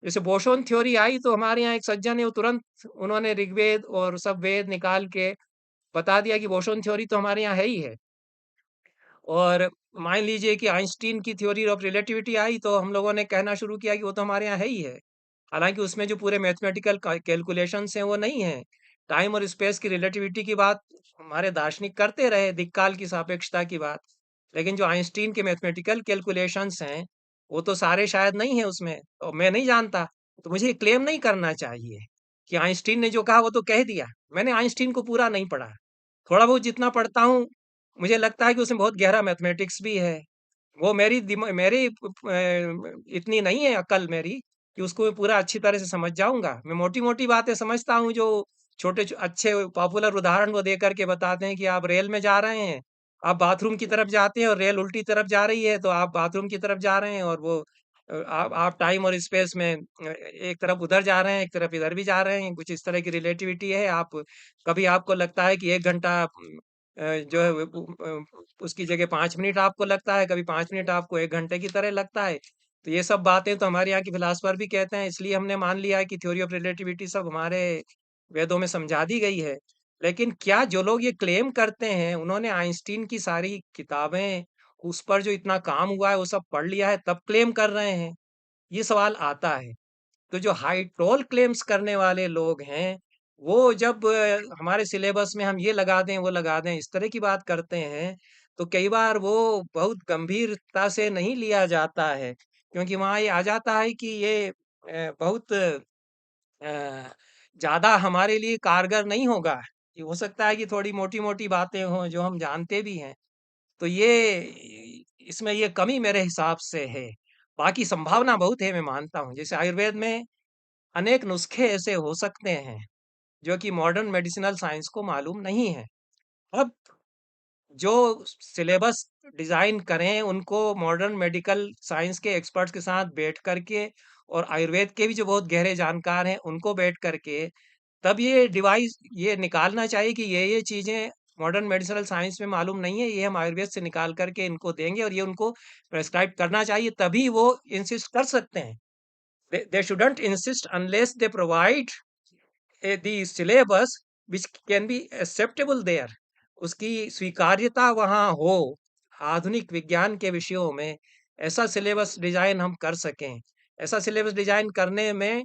[SPEAKER 1] जैसे बोसोन थ्योरी आई तो हमारे यहाँ एक सज्जन है, वो तुरंत उन्होंने ऋग्वेद और सब वेद निकाल के बता दिया कि बोसोन थ्योरी तो हमारे यहाँ है ही है। और मान लीजिए कि आइंस्टीन की थ्योरी ऑफ रिलेटिविटी आई तो हम लोगों ने कहना शुरू किया कि वो तो हमारे यहाँ है ही है। हालाँकि उसमें जो पूरे मैथमेटिकल कैलकुलेशंस हैं वो नहीं हैं। टाइम और स्पेस की रिलेटिविटी की बात हमारे दार्शनिक करते रहे, दिक्काल की सापेक्षता की बात। लेकिन जो आइंस्टीन के मैथमेटिकल कैलकुलेशंस हैं, वो तो सारे शायद नहीं हैं उसमें और मैं नहीं जानता। तो मुझे ये क्लेम नहीं करना चाहिए कि आइंस्टीन ने जो कहा वो तो कह दिया। मैंने आइंस्टीन को पूरा नहीं पढ़ा। थोड़ा बहुत जितना पढ़ता हूँ, मुझे लगता है कि उसमें बहुत गहरा मैथमेटिक्स भी है। वो मेरी इतनी नहीं है अक्ल मेरी कि उसको मैं पूरा अच्छी तरह से समझ जाऊँगा। मैं मोटी-मोटी बातें समझता हूँ जो छोटे अच्छे पॉपुलर उदाहरण वो दे कर के बताते हैं कि आप रेल में जा रहे हैं, आप बाथरूम की तरफ जाते हैं और रेल उल्टी तरफ जा रही है, तो आप बाथरूम की तरफ जा रहे हैं और वो आप टाइम और स्पेस में एक तरफ उधर जा रहे हैं, एक तरफ इधर भी जा रहे हैं, कुछ इस तरह की रिलेटिविटी है। आप कभी आपको लगता है कि 1 घंटा जो है उसकी जगह 5 मिनट आपको लगता है, कभी 5 मिनट आपको 1 घंटे की तरह लगता है। तो ये सब बातें तो हमारे यहाँ के फिलॉसफर भी कहते हैं, इसलिए हमने मान लिया है कि थ्योरी ऑफ रिलेटिविटी सब हमारे वेदों में समझा दी गई है। लेकिन क्या जो लोग ये क्लेम करते हैं, उन्होंने आइंस्टीन की सारी किताबें, उस पर जो इतना काम हुआ है, वो सब पढ़ लिया है, तब क्लेम कर रहे हैं? ये सवाल आता है। तो जो हाइटोल क्लेम्स करने वाले लोग हैं, वो जब हमारे सिलेबस में हम ये लगा दें, वो लगा दें, इस तरह की बात करते हैं, तो कई बार वो बहुत गंभीरता से नहीं लिया जाता है। क्योंकि वहाँ ये आ जाता है कि ये बहुत ज़्यादा हमारे लिए कारगर नहीं होगा। ये हो सकता है कि थोड़ी मोटी-मोटी बातें हों, जो हम जानते भी हैं। तो ये इसमें ये कमी मेरे हिसाब से है। बाकी संभावना बहुत है, मैं मानता हूँ। जैसे आयुर्वेद में अनेक नुस्खे ऐसे हो सकते हैं, जो कि मॉडर्न मेडिसिनल साइंस को मालूम नहीं है। अब जो सिलेबस डिज़ाइन करें, उनको मॉडर्न मेडिकल साइंस के एक्सपर्ट्स के साथ बैठ करके और आयुर्वेद के भी जो बहुत गहरे जानकार हैं, उनको बैठ करके तब ये डिवाइस ये निकालना चाहिए कि ये चीज़ें मॉडर्न मेडिसिनल साइंस में मालूम नहीं है, ये हम आयुर्वेद से निकाल करके इनको देंगे और ये उनको प्रेस्क्राइब करना चाहिए, तभी वो इंसिस्ट कर सकते हैं। दे shouldn't insist unless they provide the syllabus which can be acceptable there, उसकी स्वीकार्यता वहाँ हो, आधुनिक विज्ञान के विषयों में ऐसा सिलेबस डिजाइन हम कर सकें। ऐसा सिलेबस डिजाइन करने में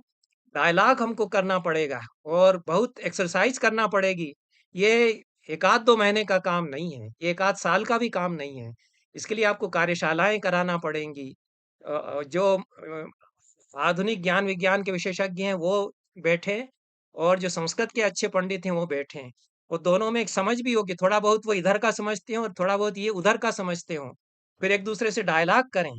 [SPEAKER 1] डायलॉग हमको करना पड़ेगा और बहुत एक्सरसाइज करना पड़ेगी। ये एक आध 2 महीने का काम नहीं है, एक आध साल का भी काम नहीं है। इसके लिए आपको कार्यशालाएँ कराना पड़ेंगी। जो आधुनिक ज्ञान विज्ञान के विशेषज्ञ हैं वो बैठे और जो संस्कृत के अच्छे पंडित हैं वो बैठे। वो दोनों में एक समझ भी हो कि थोड़ा बहुत वो इधर का समझते हो और थोड़ा बहुत ये उधर का समझते हो। फिर एक दूसरे से डायलॉग करें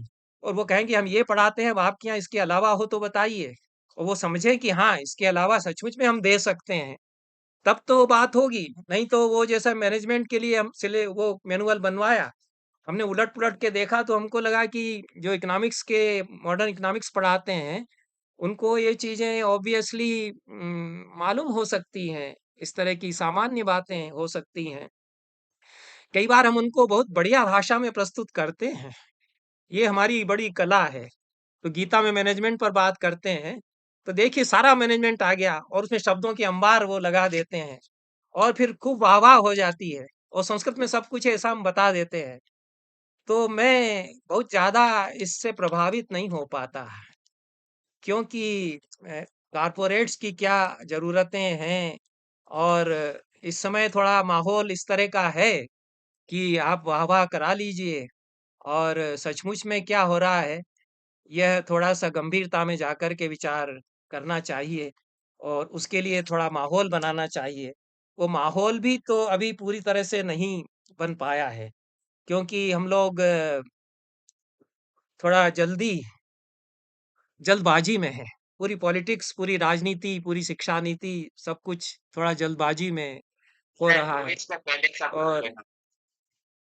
[SPEAKER 1] और वो कहें कि हम ये पढ़ाते हैं, अब आपके यहाँ इसके अलावा हो तो बताइए। और वो समझे कि हाँ, इसके अलावा सचमुच में हम दे सकते हैं। तब तो बात होगी, नहीं तो वो जैसा मैनेजमेंट के लिए हम सिले वो मैनुअल बनवाया, हमने उलट-पुलट के देखा तो हमको लगा कि जो इकोनॉमिक्स के मॉडर्न इकोनॉमिक्स पढ़ाते हैं, उनको ये चीज़ें ऑब्वियसली मालूम हो सकती हैं। इस तरह की सामान्य बातें हो सकती हैं। कई बार हम उनको बहुत बढ़िया भाषा में प्रस्तुत करते हैं। ये हमारी बड़ी कला है। तो गीता में मैनेजमेंट पर बात करते हैं, तो देखिए सारा मैनेजमेंट आ गया और उसमें शब्दों की अंबार वो लगा देते हैं और फिर खूब वाह-वाह हो जाती है और संस्कृत में सब कुछ ऐसा हम बता देते हैं। तो मैं बहुत ज़्यादा इससे प्रभावित नहीं हो पाता, क्योंकि कॉर्पोरेट्स की क्या ज़रूरतें हैं और इस समय थोड़ा माहौल इस तरह का है कि आप वाह-वाह करा लीजिए और सचमुच में क्या हो रहा है, यह थोड़ा-सा गंभीरता में जाकर के विचार करना चाहिए और उसके लिए थोड़ा माहौल बनाना चाहिए। वो माहौल भी तो अभी पूरी तरह से नहीं बन पाया है, क्योंकि हम लोग थोड़ा जल्दबाजी में है। पूरी पॉलिटिक्स, पूरी राजनीति, पूरी शिक्षा नीति सब कुछ थोड़ा जल्दबाजी में हो रहा है। और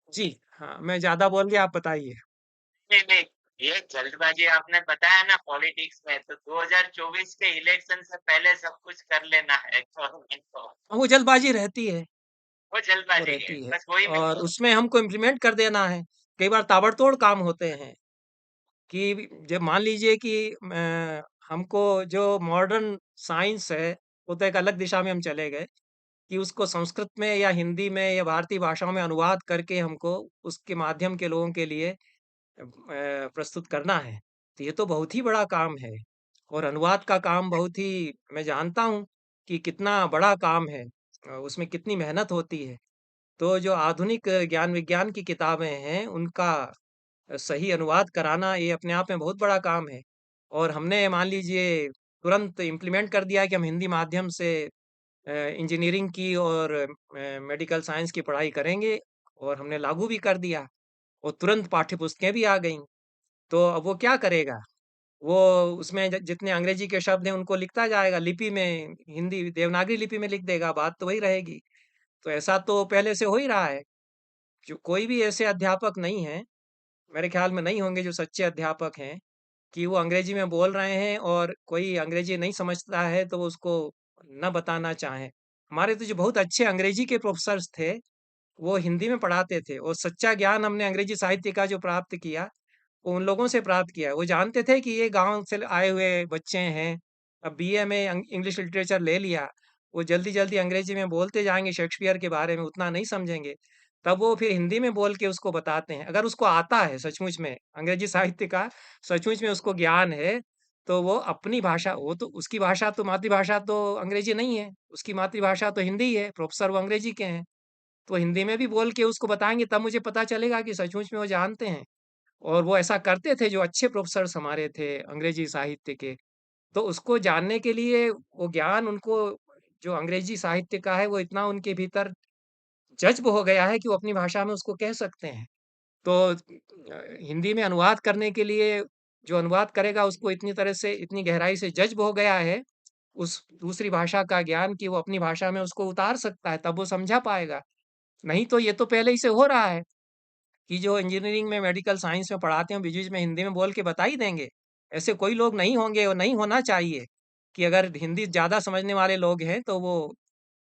[SPEAKER 1] जी, हाँ, मैं ज़्यादा बोल गया, आप बताइए।
[SPEAKER 2] नहीं नहीं, ये जल्दबाजी आपने बताया ना पॉलिटिक्स में, तो 2024 के इलेक्शन से पहले सब कुछ कर लेना है गवर्नमेंट को।
[SPEAKER 1] वो जल्दबाजी रहती है,
[SPEAKER 2] वो
[SPEAKER 1] वो
[SPEAKER 2] जल्दबाजी है,
[SPEAKER 1] रहती है
[SPEAKER 2] बस वही मैं
[SPEAKER 1] और
[SPEAKER 2] कह
[SPEAKER 1] उसमें हमको इम्प्लीमेंट कर देना है। कई बार ताबड़तोड़ काम होते हैं कि जब मान लीजिए कि हमको जो मॉडर्न साइंस है, वो तो एक अलग दिशा में हम चले गए कि उसको संस्कृत में या हिंदी में या भारतीय भाषाओं में अनुवाद करके हमको उसके माध्यम के लोगों के लिए प्रस्तुत करना है। तो ये तो बहुत ही बड़ा काम है और अनुवाद का काम बहुत ही मैं जानता हूँ कि कितना बड़ा काम है। उसमें कितनी मेहनत होती है। तो जो आधुनिक ज्ञान विज्ञान की किताबें हैं, उनका सही अनुवाद कराना ये अपने आप में बहुत बड़ा काम है। और हमने मान लीजिए तुरंत इम्प्लीमेंट कर दिया कि हम हिंदी माध्यम से इंजीनियरिंग की और मेडिकल साइंस की पढ़ाई करेंगे और हमने लागू भी कर दिया और तुरंत पाठ्यपुस्तकें भी आ गईं। तो अब वो क्या करेगा? वो उसमें जितने अंग्रेजी के शब्द हैं उनको लिखता जाएगा, लिपि में हिंदी देवनागरी लिपि में लिख देगा, बात तो वही रहेगी। तो ऐसा तो पहले से हो ही रहा है। जो कोई भी ऐसे अध्यापक नहीं हैं, मेरे ख्याल में नहीं होंगे जो सच्चे अध्यापक हैं, कि वो अंग्रेजी में बोल रहे हैं और कोई अंग्रेजी नहीं समझता है तो वो उसको न बताना चाहें। हमारे तो जो बहुत अच्छे अंग्रेजी के प्रोफ़ेसर्स थे, वो हिंदी में पढ़ाते थे और सच्चा ज्ञान हमने अंग्रेजी साहित्य का जो प्राप्त किया, वो उन लोगों से प्राप्त किया है। वो जानते थे कि ये गाँव से आए हुए बच्चे हैं, अब बीए में इंग्लिश लिटरेचर ले लिया, वो जल्दी-जल्दी अंग्रेजी में बोलते जाएँगे शेक्सपियर के बारे में, उतना नहीं समझेंगे। तब वो फिर हिंदी में बोल के उसको बताते हैं। अगर उसको आता है सचमुच में, अंग्रेजी साहित्य का सचमुच में उसको ज्ञान है, तो वो अपनी भाषा वो तो उसकी भाषा तो मातृभाषा तो अंग्रेजी नहीं है, उसकी मातृभाषा तो हिंदी ही है, प्रोफ़ेसर वो अंग्रेजी के हैं। तो हिंदी में भी बोल के उसको बताएँगे तब मुझे पता चलेगा कि सचमुच में वो जानते हैं। और वो ऐसा करते थे जो अच्छे प्रोफ़ेसर्स हमारे थे अंग्रेजी साहित्य के। तो उसको जानने के लिए वो ज्ञान उनको जो अंग्रेजी साहित्य का है वो इतना उनके भीतर जज़्ब हो गया है कि वो अपनी भाषा में उसको कह सकते हैं। तो हिंदी में अनुवाद करने के लिए जो अनुवाद करेगा उसको इतनी तरह से, इतनी गहराई से जज्ब हो गया है उस दूसरी भाषा का ज्ञान कि वो अपनी भाषा में उसको उतार सकता है, तब वो समझा पाएगा। नहीं तो ये तो पहले ही से हो रहा है कि जो इंजीनियरिंग में, मेडिकल साइंस में पढ़ाते हैं, बीच-बीच में हिंदी में बोल के बता ही देंगे। ऐसे कोई लोग नहीं होंगे और नहीं होना चाहिए कि अगर हिंदी ज़्यादा समझने वाले लोग हैं, तो वो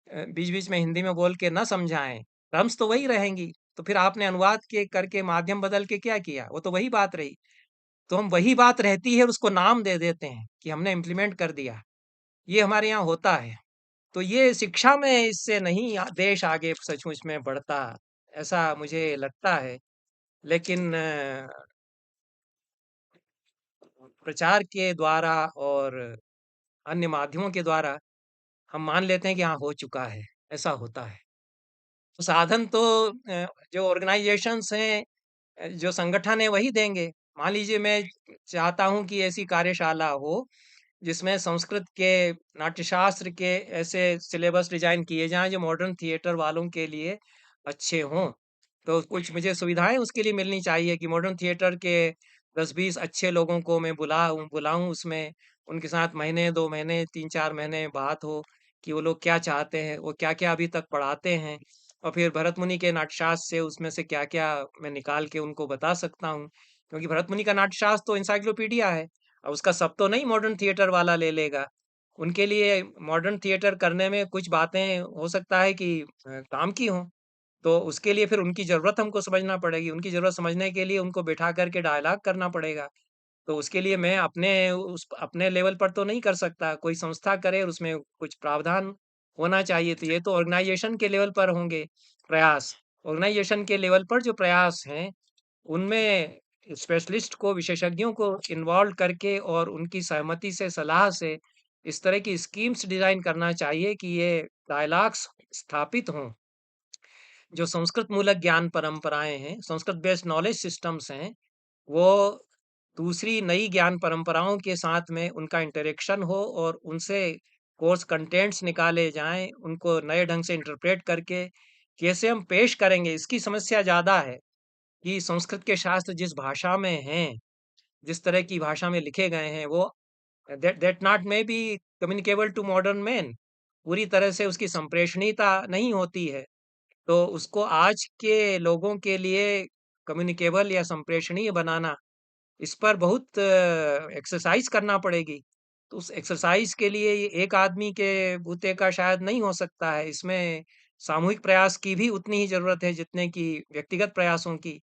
[SPEAKER 1] बीच-बीच में हिंदी में बोल के ना समझाएँ। टर्म्स तो वही रहेंगी, तो फिर आपने अनुवाद के करके माध्यम बदल के क्या किया? वो तो वही बात रही। तो हम वही बात रहती है और उसको नाम दे देते हैं कि हमने इम्प्लीमेंट कर दिया। ये हमारे यहाँ होता है। तो ये शिक्षा में इससे नहीं देश आगे सचमुच में बढ़ता, ऐसा मुझे लगता है। लेकिन प्रचार के द्वारा और अन्य माध्यमों के द्वारा हम मान लेते हैं कि हाँ, हो चुका है, ऐसा होता है। तो साधन तो जो ऑर्गेनाइजेशंस हैं, जो संगठन है वही देंगे। मान लीजिए मैं चाहता हूँ कि ऐसी कार्यशाला हो जिसमें संस्कृत के, नाट्यशास्त्र के ऐसे सिलेबस डिजाइन किए जाएं जो मॉडर्न थिएटर वालों के लिए अच्छे हों। तो कुछ मुझे सुविधाएं उसके लिए मिलनी चाहिए कि मॉडर्न थिएटर के 10-20 अच्छे लोगों को मैं बुलाऊं उसमें, उनके साथ महीने 2 महीने 3-4 महीने बात हो कि वो लोग क्या चाहते हैं, वो क्या क्या अभी तक पढ़ाते हैं, और फिर भरत मुनि के नाट्यशास्त्र से उसमें से क्या क्या मैं निकाल के उनको बता सकता हूँ, क्योंकि भरत मुनि का नाट्यशास्त्र तो इंसाइक्लोपीडिया है। अब उसका सब तो नहीं मॉडर्न थिएटर वाला ले लेगा। उनके लिए मॉडर्न थिएटर करने में कुछ बातें हो सकता है कि काम की हों। तो उसके लिए फिर उनकी ज़रूरत हमको समझना पड़ेगी। उनकी ज़रूरत समझने के लिए उनको बिठा कर के डायलॉग करना पड़ेगा। तो उसके लिए मैं अपने लेवल पर तो नहीं कर सकता। कोई संस्था करे और उसमें कुछ प्रावधान होना चाहिए। तो ये तो ऑर्गेनाइज़ेशन के लेवल पर होंगे प्रयास। ऑर्गेनाइज़ेशन के लेवल पर जो प्रयास हैं, उनमें स्पेशलिस्ट को, विशेषज्ञों को इन्वॉल्व करके और उनकी सहमति से, सलाह से इस तरह की स्कीम्स डिज़ाइन करना चाहिए कि ये डायलॉग्स स्थापित हों। जो संस्कृत मूलक ज्ञान परंपराएँ हैं, संस्कृत बेस्ड नॉलेज सिस्टम्स हैं, वो दूसरी नई ज्ञान परंपराओं के साथ में उनका इंटरेक्शन हो और उनसे कोर्स कंटेंट्स निकाले जाएँ, उनको नए ढंग से इंटरप्रेट करके कैसे हम पेश करेंगे, इसकी समस्या ज़्यादा है कि संस्कृत के शास्त्र जिस भाषा में हैं, जिस तरह की भाषा में लिखे गए हैं, वो that that not may be communicable to modern man. पूरी तरह से उसकी संप्रेषणीयता नहीं होती है। तो उसको आज के लोगों के लिए कम्युनिकेबल या संप्रेषणीय बनाना, इस पर बहुत एक्सरसाइज करना पड़ेगी। तो उस एक्सरसाइज के लिए ये एक आदमी के बूते का शायद नहीं हो सकता है। इसमें सामूहिक प्रयास की भी उतनी ही ज़रूरत है जितने की व्यक्तिगत प्रयासों की।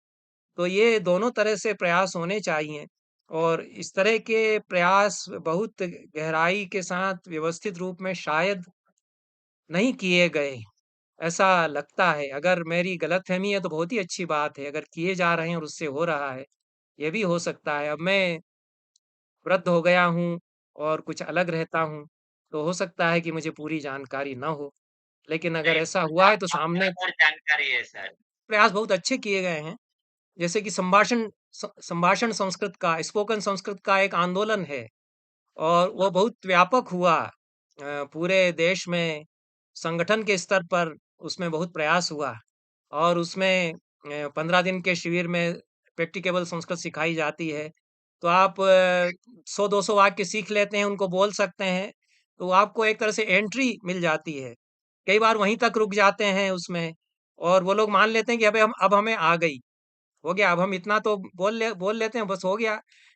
[SPEAKER 1] तो ये दोनों तरह से प्रयास होने चाहिए और इस तरह के प्रयास बहुत गहराई के साथ व्यवस्थित रूप में शायद नहीं किए गए, ऐसा लगता है। अगर मेरी गलतफ़हमी है तो बहुत ही अच्छी बात है, अगर किए जा रहे हैं और उससे हो रहा है, ये भी हो सकता है। अब मैं वृद्ध हो गया हूँ और कुछ अलग रहता हूँ, तो हो सकता है कि मुझे पूरी जानकारी ना हो। लेकिन अगर
[SPEAKER 2] नहीं,
[SPEAKER 1] ऐसा
[SPEAKER 2] मुझे
[SPEAKER 1] हुआ है तो
[SPEAKER 2] आपसे
[SPEAKER 1] सामने
[SPEAKER 2] बराबर जानकारी है सर।
[SPEAKER 1] प्रयास बहुत अच्छे किए गए हैं। जैसे कि संभाषण संस्कृत का, स्पोकन संस्कृत का एक आंदोलन है और वो बहुत व्यापक हुआ। पूरे देश में संगठन के स्तर पर उसमें बहुत प्रयास हुआ और उसमें 15 दिन के शिविर में प्रैक्टिकेबल संस्कृत सिखाई जाती है। तो आप 100-200 वाक्य सीख लेते हैं, उनको बोल सकते हैं, तो आपको एक तरह से एंट्री मिल जाती है। कई बार वहीं तक रुक जाते हैं उसमें और वो लोग मान लेते हैं कि अबे हम अब हमें आ गई। हो गया, अब हम इतना तो बोल लेते हैं, बस हो गया।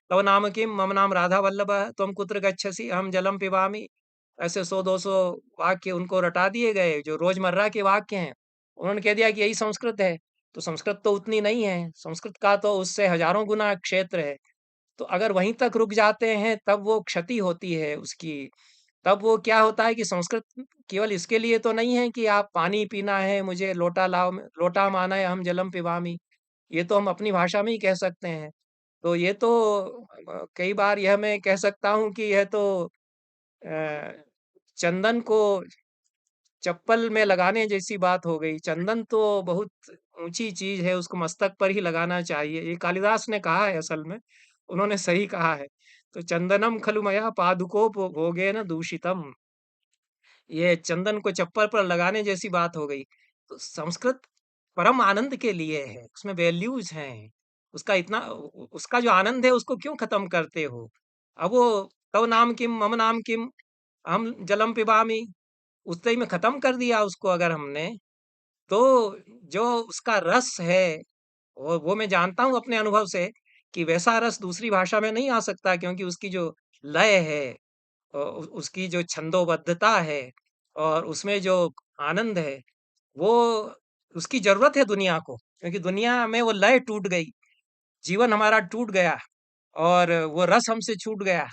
[SPEAKER 1] तव नाम किम मम नाम राधा वल्लभः त्वं कुत्र गच्छसि अहम जलम पिबामि। ऐसे 100-200 वाक्य उनको रटा दिए गए जो रोजमर्रा के वाक्य हैं। उन्होंने कह दिया कि यही संस्कृत है। तो संस्कृत तो उतनी नहीं है, संस्कृत का तो उससे हजारों गुना क्षेत्र है। तो अगर वहीं तक रुक जाते हैं तब वो क्षति होती है उसकी। तब वो क्या होता है कि संस्कृत केवल इसके लिए तो नहीं है कि आप पानी पीना है, मुझे लोटा लाओ, लोटा माना है हम जलम पिबामी। ये तो हम अपनी भाषा में ही कह सकते हैं। तो ये तो कई बार यह मैं कह सकता हूँ कि यह तो अ, चंदन को चप्पल में लगाने जैसी बात हो गई। चंदन तो बहुत ऊँची चीज़ है, उसको मस्तक पर ही लगाना चाहिए। ये कालिदास ने कहा है असल में, उन्होंने सही कहा है। तो चंदनम खलु मया पादुकों भोगेन दूषितम। ये चंदन को चप्पल पर लगाने जैसी बात हो गई। तो संस्कृत परम आनंद के लिए है, उसमें वैल्यूज़ हैं। उसका इतना उसका जो आनंद है उसको क्यों खत्म करते हो? अब वो तव नाम किम मम नाम किम हम जलम पिबामी उस तई में खत्म कर दिया उसको अगर हमने, तो जो उसका रस है और वो मैं जानता हूँ अपने अनुभव से कि वैसा रस दूसरी भाषा में नहीं आ सकता, क्योंकि उसकी जो लय है उसकी जो छंदोबद्धता है और उसमें जो आनंद है, वो उसकी जरूरत है दुनिया को, क्योंकि दुनिया में वो लय टूट गई, जीवन हमारा टूट गया और वो रस हमसे छूट गया।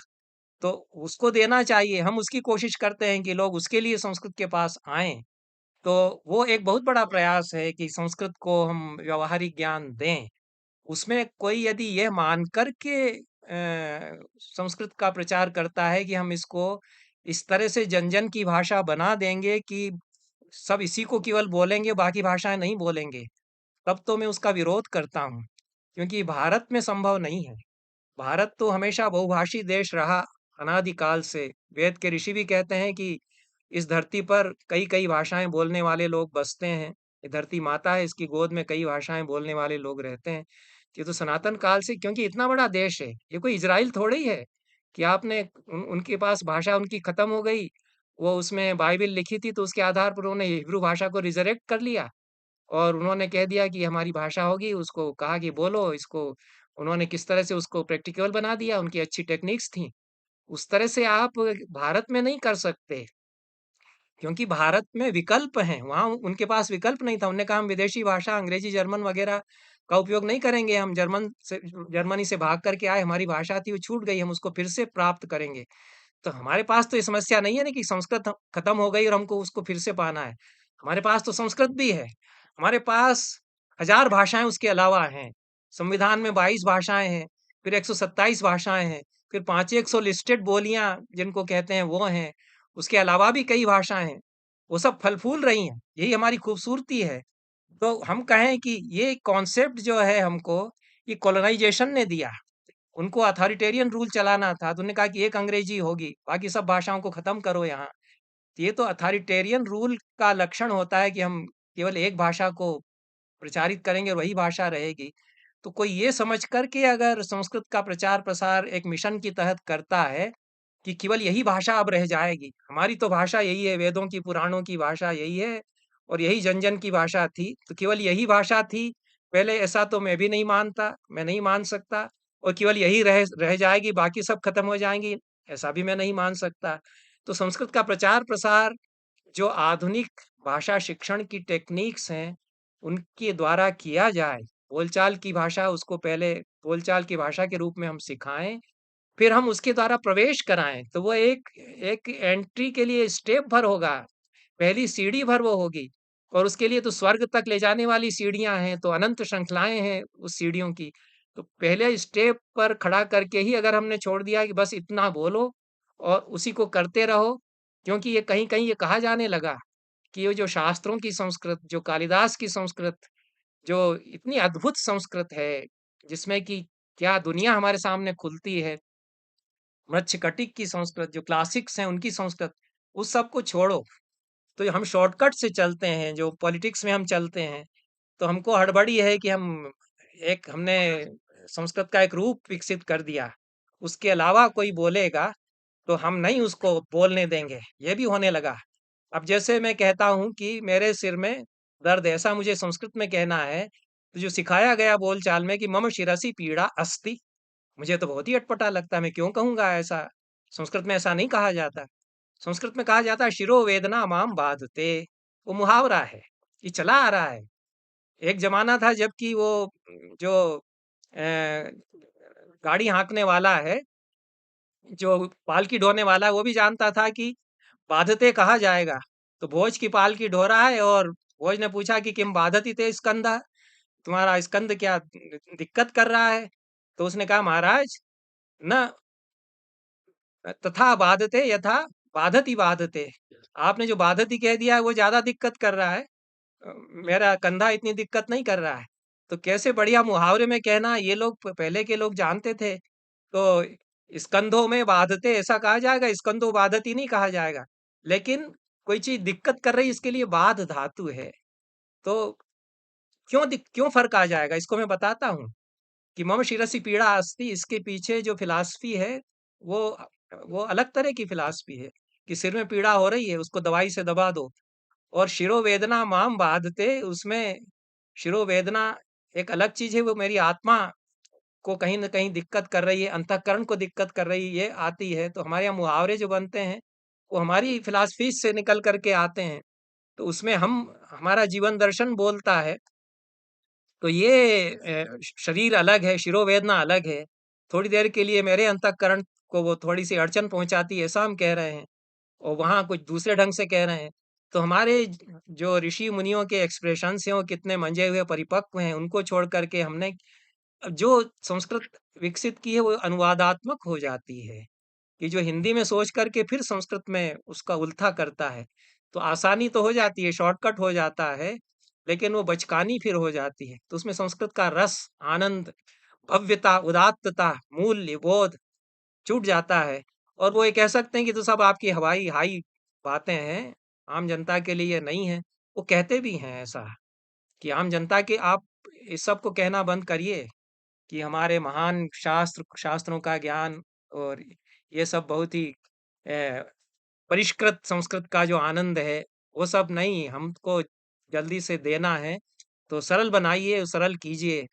[SPEAKER 1] तो उसको देना चाहिए, हम उसकी कोशिश करते हैं कि लोग उसके लिए संस्कृत के पास आएं। तो वो एक बहुत बड़ा प्रयास है कि संस्कृत को हम व्यवहारिक ज्ञान दें। उसमें कोई यदि यह मान कर के संस्कृत का प्रचार करता है कि हम इसको इस तरह से जन जन की भाषा बना देंगे कि सब इसी को केवल बोलेंगे, बाकी भाषाएं नहीं बोलेंगे, तब तो मैं उसका विरोध करता हूँ, क्योंकि भारत में संभव नहीं है। भारत तो हमेशा बहुभाषी देश रहा अनादिकाल से। वेद के ऋषि भी कहते हैं कि इस धरती पर कई कई भाषाएं बोलने वाले लोग बसते हैं। ये धरती माता है, इसकी गोद में कई भाषाएं बोलने वाले लोग रहते हैं। ये तो सनातन काल से, क्योंकि इतना बड़ा देश है, ये कोई इजराइल थोड़ी ही है कि आपने उनके पास भाषा उनकी खत्म हो गई, वो उसमें बाइबल लिखी थी तो उसके आधार पर उन्होंने हिब्रू भाषा को रिजरेक्ट कर लिया और उन्होंने कह दिया कि हमारी भाषा होगी, उसको कहा कि बोलो इसको। उन्होंने किस तरह से उसको प्रैक्टिकल बना दिया, उनकी अच्छी टेक्निक्स थी। उस तरह से आप भारत में नहीं कर सकते, क्योंकि भारत में विकल्प हैं, वहाँ उनके पास विकल्प नहीं था। उन्होंने कहा हम विदेशी भाषा अंग्रेजी जर्मन वगैरह का उपयोग नहीं करेंगे, हम जर्मनी से भाग करके आए, हमारी भाषा थी वो छूट गई, हम उसको फिर से प्राप्त करेंगे। तो हमारे पास तो ये समस्या नहीं है ना कि संस्कृत खत्म हो गई और हमको उसको फिर से पाना है। हमारे पास तो संस्कृत भी है, हमारे पास हजार भाषाएं उसके अलावा हैं। संविधान में 22 भाषाएं हैं, फिर 127 भाषाएं हैं, फिर 500 लिस्टेड बोलियां जिनको कहते हैं वो हैं। उसके अलावा भी कई भाषाएं हैं, वो सब फल फूल रही हैं, यही हमारी खूबसूरती है। तो हम कहें कि ये कॉन्सेप्ट जो है हमको, ये कॉलोनाइजेशन ने दिया। उनको अथॉरिटेरियन रूल चलाना था, तो उन्होंने कहा कि एक अंग्रेजी होगी, बाकी सब भाषाओं को खत्म करो यहाँ। तो ये तो अथॉरिटेरियन रूल का लक्षण होता है कि हम केवल एक भाषा को प्रचारित करेंगे और वही भाषा रहेगी। तो कोई ये समझ कर के अगर संस्कृत का प्रचार प्रसार एक मिशन की तहत करता है कि केवल यही भाषा अब रह जाएगी, हमारी तो भाषा यही है, वेदों की पुराणों की भाषा यही है और यही जन जन की भाषा थी, तो केवल यही भाषा थी पहले, ऐसा तो मैं भी नहीं मानता, मैं नहीं मान सकता। और केवल यही रह जाएगी, बाकी सब खत्म हो जाएंगी, ऐसा भी मैं नहीं मान सकता। तो संस्कृत का प्रचार प्रसार जो आधुनिक भाषा शिक्षण की टेक्निक्स हैं, उनके द्वारा किया जाए। बोलचाल की भाषा उसको पहले बोलचाल की भाषा के रूप में हम सिखाएं, फिर हम उसके द्वारा प्रवेश कराएं, तो वो एक एक एंट्री के लिए स्टेप भर होगा, पहली सीढ़ी भर वो होगी। और उसके लिए तो स्वर्ग तक ले जाने वाली सीढ़ियां हैं, तो अनंत श्रृंखलाएं हैं उस सीढ़ियों की। तो पहले स्टेप पर खड़ा करके ही अगर हमने छोड़ दिया कि बस इतना बोलो और उसी को करते रहो, क्योंकि ये कहीं कहीं ये कहा जाने लगा कि ये जो शास्त्रों की संस्कृत, जो कालिदास की संस्कृत, जो इतनी अद्भुत संस्कृत है, जिसमें कि क्या दुनिया हमारे सामने खुलती है, मृच्छकटिक की संस्कृत, जो क्लासिक्स हैं उनकी संस्कृत, उस सब को छोड़ो। तो हम शॉर्टकट से चलते हैं, जो पॉलिटिक्स में हम चलते हैं, तो हमको हड़बड़ी है कि हमने संस्कृत का एक रूप विकसित कर दिया, उसके अलावा कोई बोलेगा तो हम नहीं उसको बोलने देंगे, ये भी होने लगा। अब जैसे मैं कहता हूँ कि मेरे सिर में दर्द है, ऐसा मुझे संस्कृत में कहना है, तो जो सिखाया गया बोलचाल में कि मम शिरसि पीड़ा अस्ति, मुझे तो बहुत ही अटपटा लगता है, मैं क्यों कहूँगा ऐसा? संस्कृत में ऐसा नहीं कहा जाता। संस्कृत में कहा जाता है शिरो वेदना माम बाधते, वो मुहावरा है, ये चला आ रहा है। एक जमाना था जबकि वो जो गाड़ी हाँकने वाला है, जो पालकी ढोने वाला है, वो भी जानता था कि बाधते कहा जाएगा। तो भोज की पालकी ढो रहा है और भोज ने पूछा कि किम बाधती ते स्कंदा, तुम्हारा स्कंद क्या दिक्कत कर रहा है? तो उसने कहा महाराज न तथा बाधते यथा बाधति बाधते, आपने जो बाधति कह दिया है वो ज्यादा दिक्कत कर रहा है, मेरा कंधा इतनी दिक्कत नहीं कर रहा है। तो कैसे बढ़िया मुहावरे में कहना, ये लोग पहले के लोग जानते थे। तो स्कंधों में बाधते ऐसा कहा जाएगा, स्कंदो बाधती नहीं कहा जाएगा। लेकिन कोई चीज दिक्कत कर रही, इसके लिए बाध धातु है। तो क्यों फर्क आ जाएगा, इसको मैं बताता हूँ। कि मम शिरसि पीड़ा अस्ति, इसके पीछे जो फ़िलॉसफ़ी है, वो वो अलग तरह की फ़िलॉसफ़ी है, कि सिर में पीड़ा हो रही है, उसको दवाई से दबा दो। और शिरोवेदना माम बाधते, उसमें शिरोवेदना एक अलग चीज़ है, वो मेरी आत्मा को कहीं न कहीं दिक्कत कर रही है, अंतःकरण को दिक्कत कर रही है, ये आती है। तो हमारे यहाँ मुहावरे जो बनते हैं, वो हमारी फ़िलॉसफ़ी से निकल कर के आते हैं। तो उसमें हम हमारा जीवन दर्शन बोलता है। तो ये शरीर अलग है, शिरोवेदना अलग है। थोड़ी देर के लिए मेरे अंतःकरण को वो थोड़ी-सी अड़चन पहुँचाती है, ऐसा हम कह रहे हैं। और वहाँ कुछ दूसरे ढंग से कह रहे हैं। तो हमारे जो ऋषि मुनियों के एक्सप्रेशंस हैं वो कितने मंजे हुए परिपक्व हैं, उनको छोड़ कर के हमने जो संस्कृत विकसित की है वो अनुवादात्मक हो जाती है, कि जो हिंदी में सोच करके फिर संस्कृत में उसका उल्था करता है। तो आसानी तो हो जाती है, शॉर्टकट हो जाता है, लेकिन वो बचकानी फिर हो जाती है। तो उसमें संस्कृत का रस, आनंद, भव्यता, उदात्तता, मूल्य, बोध छूट जाता है। और वो ये कह सकते हैं कि तो सब आपकी हवाई हाई बातें हैं, आम जनता के लिए नहीं है। वो कहते भी हैं ऐसा, कि आम जनता के आप इस सब को कहना बंद करिए, कि हमारे महान शास्त्रों का ज्ञान और ये सब बहुत ही परिष्कृत संस्कृत का जो आनंद है, वो सब नहीं, हमको जल्दी से देना है, तो सरल बनाइए, सरल कीजिए।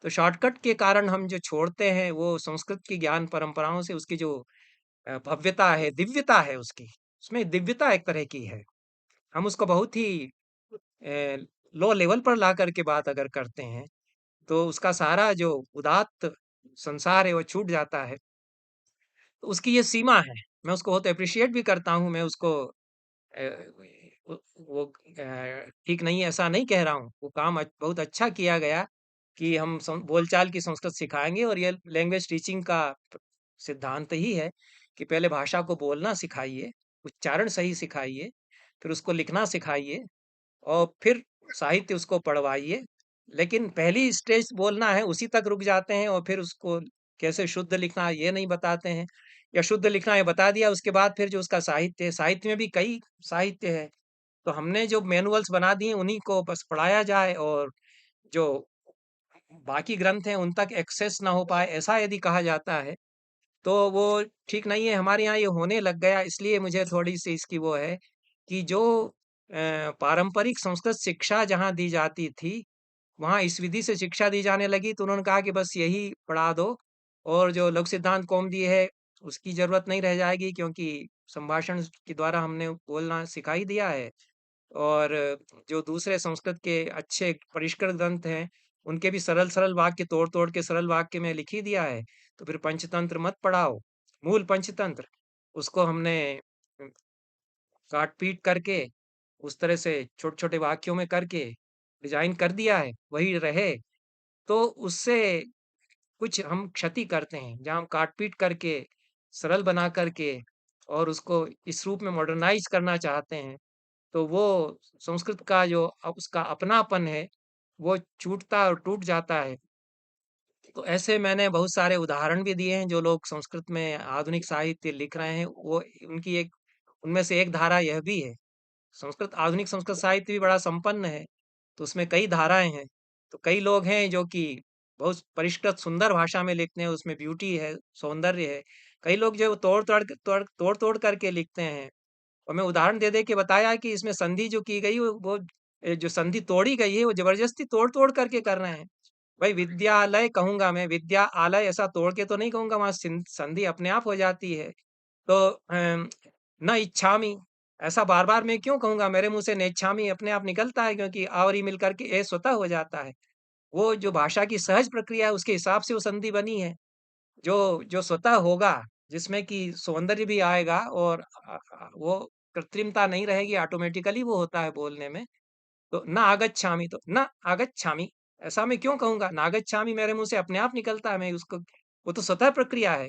[SPEAKER 1] तो शॉर्टकट के कारण हम जो छोड़ते हैं, वो संस्कृत की ज्ञान परंपराओं से उसकी जो भव्यता है, दिव्यता है उसकी, उसमें दिव्यता एक तरह की है। हम उसको बहुत ही लो लेवल पर ला करके बात अगर करते हैं, तो उसका सारा जो उदात्त संसार है, वो छूट जाता है। तो उसकी ये सीमा है। मैं उसको बहुत एप्रिशिएट भी करता हूँ, मैं उसको अ, वो ठीक नहीं है ऐसा नहीं कह रहा हूँ। वो काम बहुत अच्छा किया गया कि हम बोलचाल की संस्कृत सिखाएँगे, और ये लैंग्वेज टीचिंग का सिद्धांत ही है कि पहले भाषा को बोलना सिखाइए, उच्चारण सही सिखाइए, फिर उसको लिखना सिखाइए, और फिर साहित्य उसको पढ़वाइए। लेकिन पहली स्टेज बोलना है, उसी तक रुक जाते हैं, और फिर उसको कैसे शुद्ध लिखना है ये नहीं बताते हैं, या शुद्ध लिखना है बता दिया, उसके बाद फिर जो उसका साहित्य है, साहित्य में भी कई साहित्य है। तो हमने जो मैनुअल्स बना दिए उन्हीं को बस पढ़ाया जाए, और जो बाकी ग्रंथ हैं उन तक एक्सेस ना हो पाए, ऐसा यदि कहा जाता है, तो वो ठीक नहीं है। हमारे यहाँ ये होने लग गया, इसलिए मुझे थोड़ी-सी इसकी वो है कि जो पारंपरिक संस्कृत शिक्षा जहाँ दी जाती थी, वहाँ इस विधि से शिक्षा दी जाने लगी, तो उन्होंने कहा कि बस यही पढ़ा दो, और जो लघु सिद्धांत कौमुदी है, उसकी ज़रूरत नहीं रह जाएगी, क्योंकि संभाषण के द्वारा हमने बोलना सिखा ही दिया है। और जो दूसरे संस्कृत के अच्छे परिष्कृत ग्रंथ हैं, उनके भी सरल-सरल वाक्य तोड़-तोड़ के सरल वाक्य में लिख ही दिया है। तो फिर पंचतंत्र मत पढ़ाओ, मूल पंचतंत्र, उसको हमने काट-पीट करके, उस तरह से छोटे-छोटे वाक्यों में करके डिज़ाइन कर दिया है, वही रहे, तो उससे कुछ हम क्षति करते हैं। जहाँ हम काट-पीट करके, सरल बना करके और उसको इस रूप में मॉडर्नाइज़ करना चाहते हैं, तो वो संस्कृत का जो उसका अपनापन है, वो छूटता और टूट जाता है। तो ऐसे मैंने बहुत सारे उदाहरण भी दिए हैं, जो लोग संस्कृत में आधुनिक साहित्य लिख रहे हैं, वो उनकी एक उनमें से एक धारा यह भी है। आधुनिक संस्कृत साहित्य भी बड़ा संपन्न है, तो उसमें कई धाराएँ हैं। तो कई लोग हैं जो कि बहुत परिष्कृत सुंदर भाषा में लिखते हैं, उसमें ब्यूटी है, सौंदर्य है। कई लोग जो है वो तोड़-तोड़ करके लिखते हैं। और मैं उदाहरण दे के बताया कि इसमें संधि जो की गई वो जो संधि तोड़ी गई है वो जबरदस्ती तोड़-तोड़ करके कर रहे हैं। भाई विद्यालय कहूँगा मैं, विद्या आलय ऐसा तोड़ के तो नहीं कहूँगा, वहाँ संधि अपने आप हो जाती है। तो न इच्छामि ऐसा बार-बार मैं क्यों कहूँगा? मेरे मुँह से नेच्छामि अपने आप निकलता है, क्योंकि आ और ई मिल कर के ए स्वतः हो जाता है। वो जो भाषा की सहज प्रक्रिया है उसके हिसाब से वो संधि बनी है। जो जो स्वतः होगा, जिसमें कि सौंदर्य भी आएगा और वो कृत्रिमता नहीं रहेगी, ऑटोमेटिकली वो होता है बोलने में। तो ना आगच्छामि, तो ना आगच्छामि ऐसा मैं क्यों कहूँगा? नागच्छामि मेरे मुँह से अपने आप निकलता है, मैं उसको वो तो स्वतः प्रक्रिया है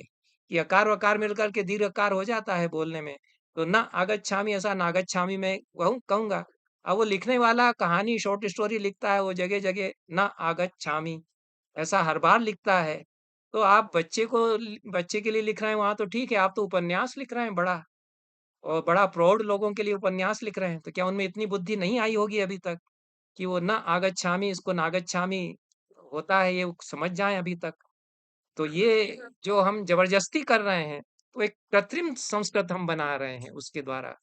[SPEAKER 1] कि अकार-वकार मिलकर के दीर्घ-कार हो जाता है बोलने में। तो ना आगच्छामि ऐसा नागच्छामि मैं कहूँगा। अब वो लिखने वाला कहानी, शॉर्ट स्टोरी लिखता है, वो जगह-जगह ना आगच्छामि ऐसा हर बार लिखता है। तो आप बच्चे के लिए लिख रहे हैं वहाँ तो ठीक है, आप तो उपन्यास लिख रहे हैं बड़ा, और बड़ा प्रौढ़ लोगों के लिए उपन्यास लिख रहे हैं, तो क्या उनमें इतनी बुद्धि नहीं आई होगी अभी तक कि वो ना आगच्छामि इसको नागच्छामि होता है ये समझ जाएँ अभी तक। तो ये जो हम ज़बरदस्ती कर रहे हैं, तो एक कृत्रिम संस्कृत हम बना रहे हैं उसके द्वारा।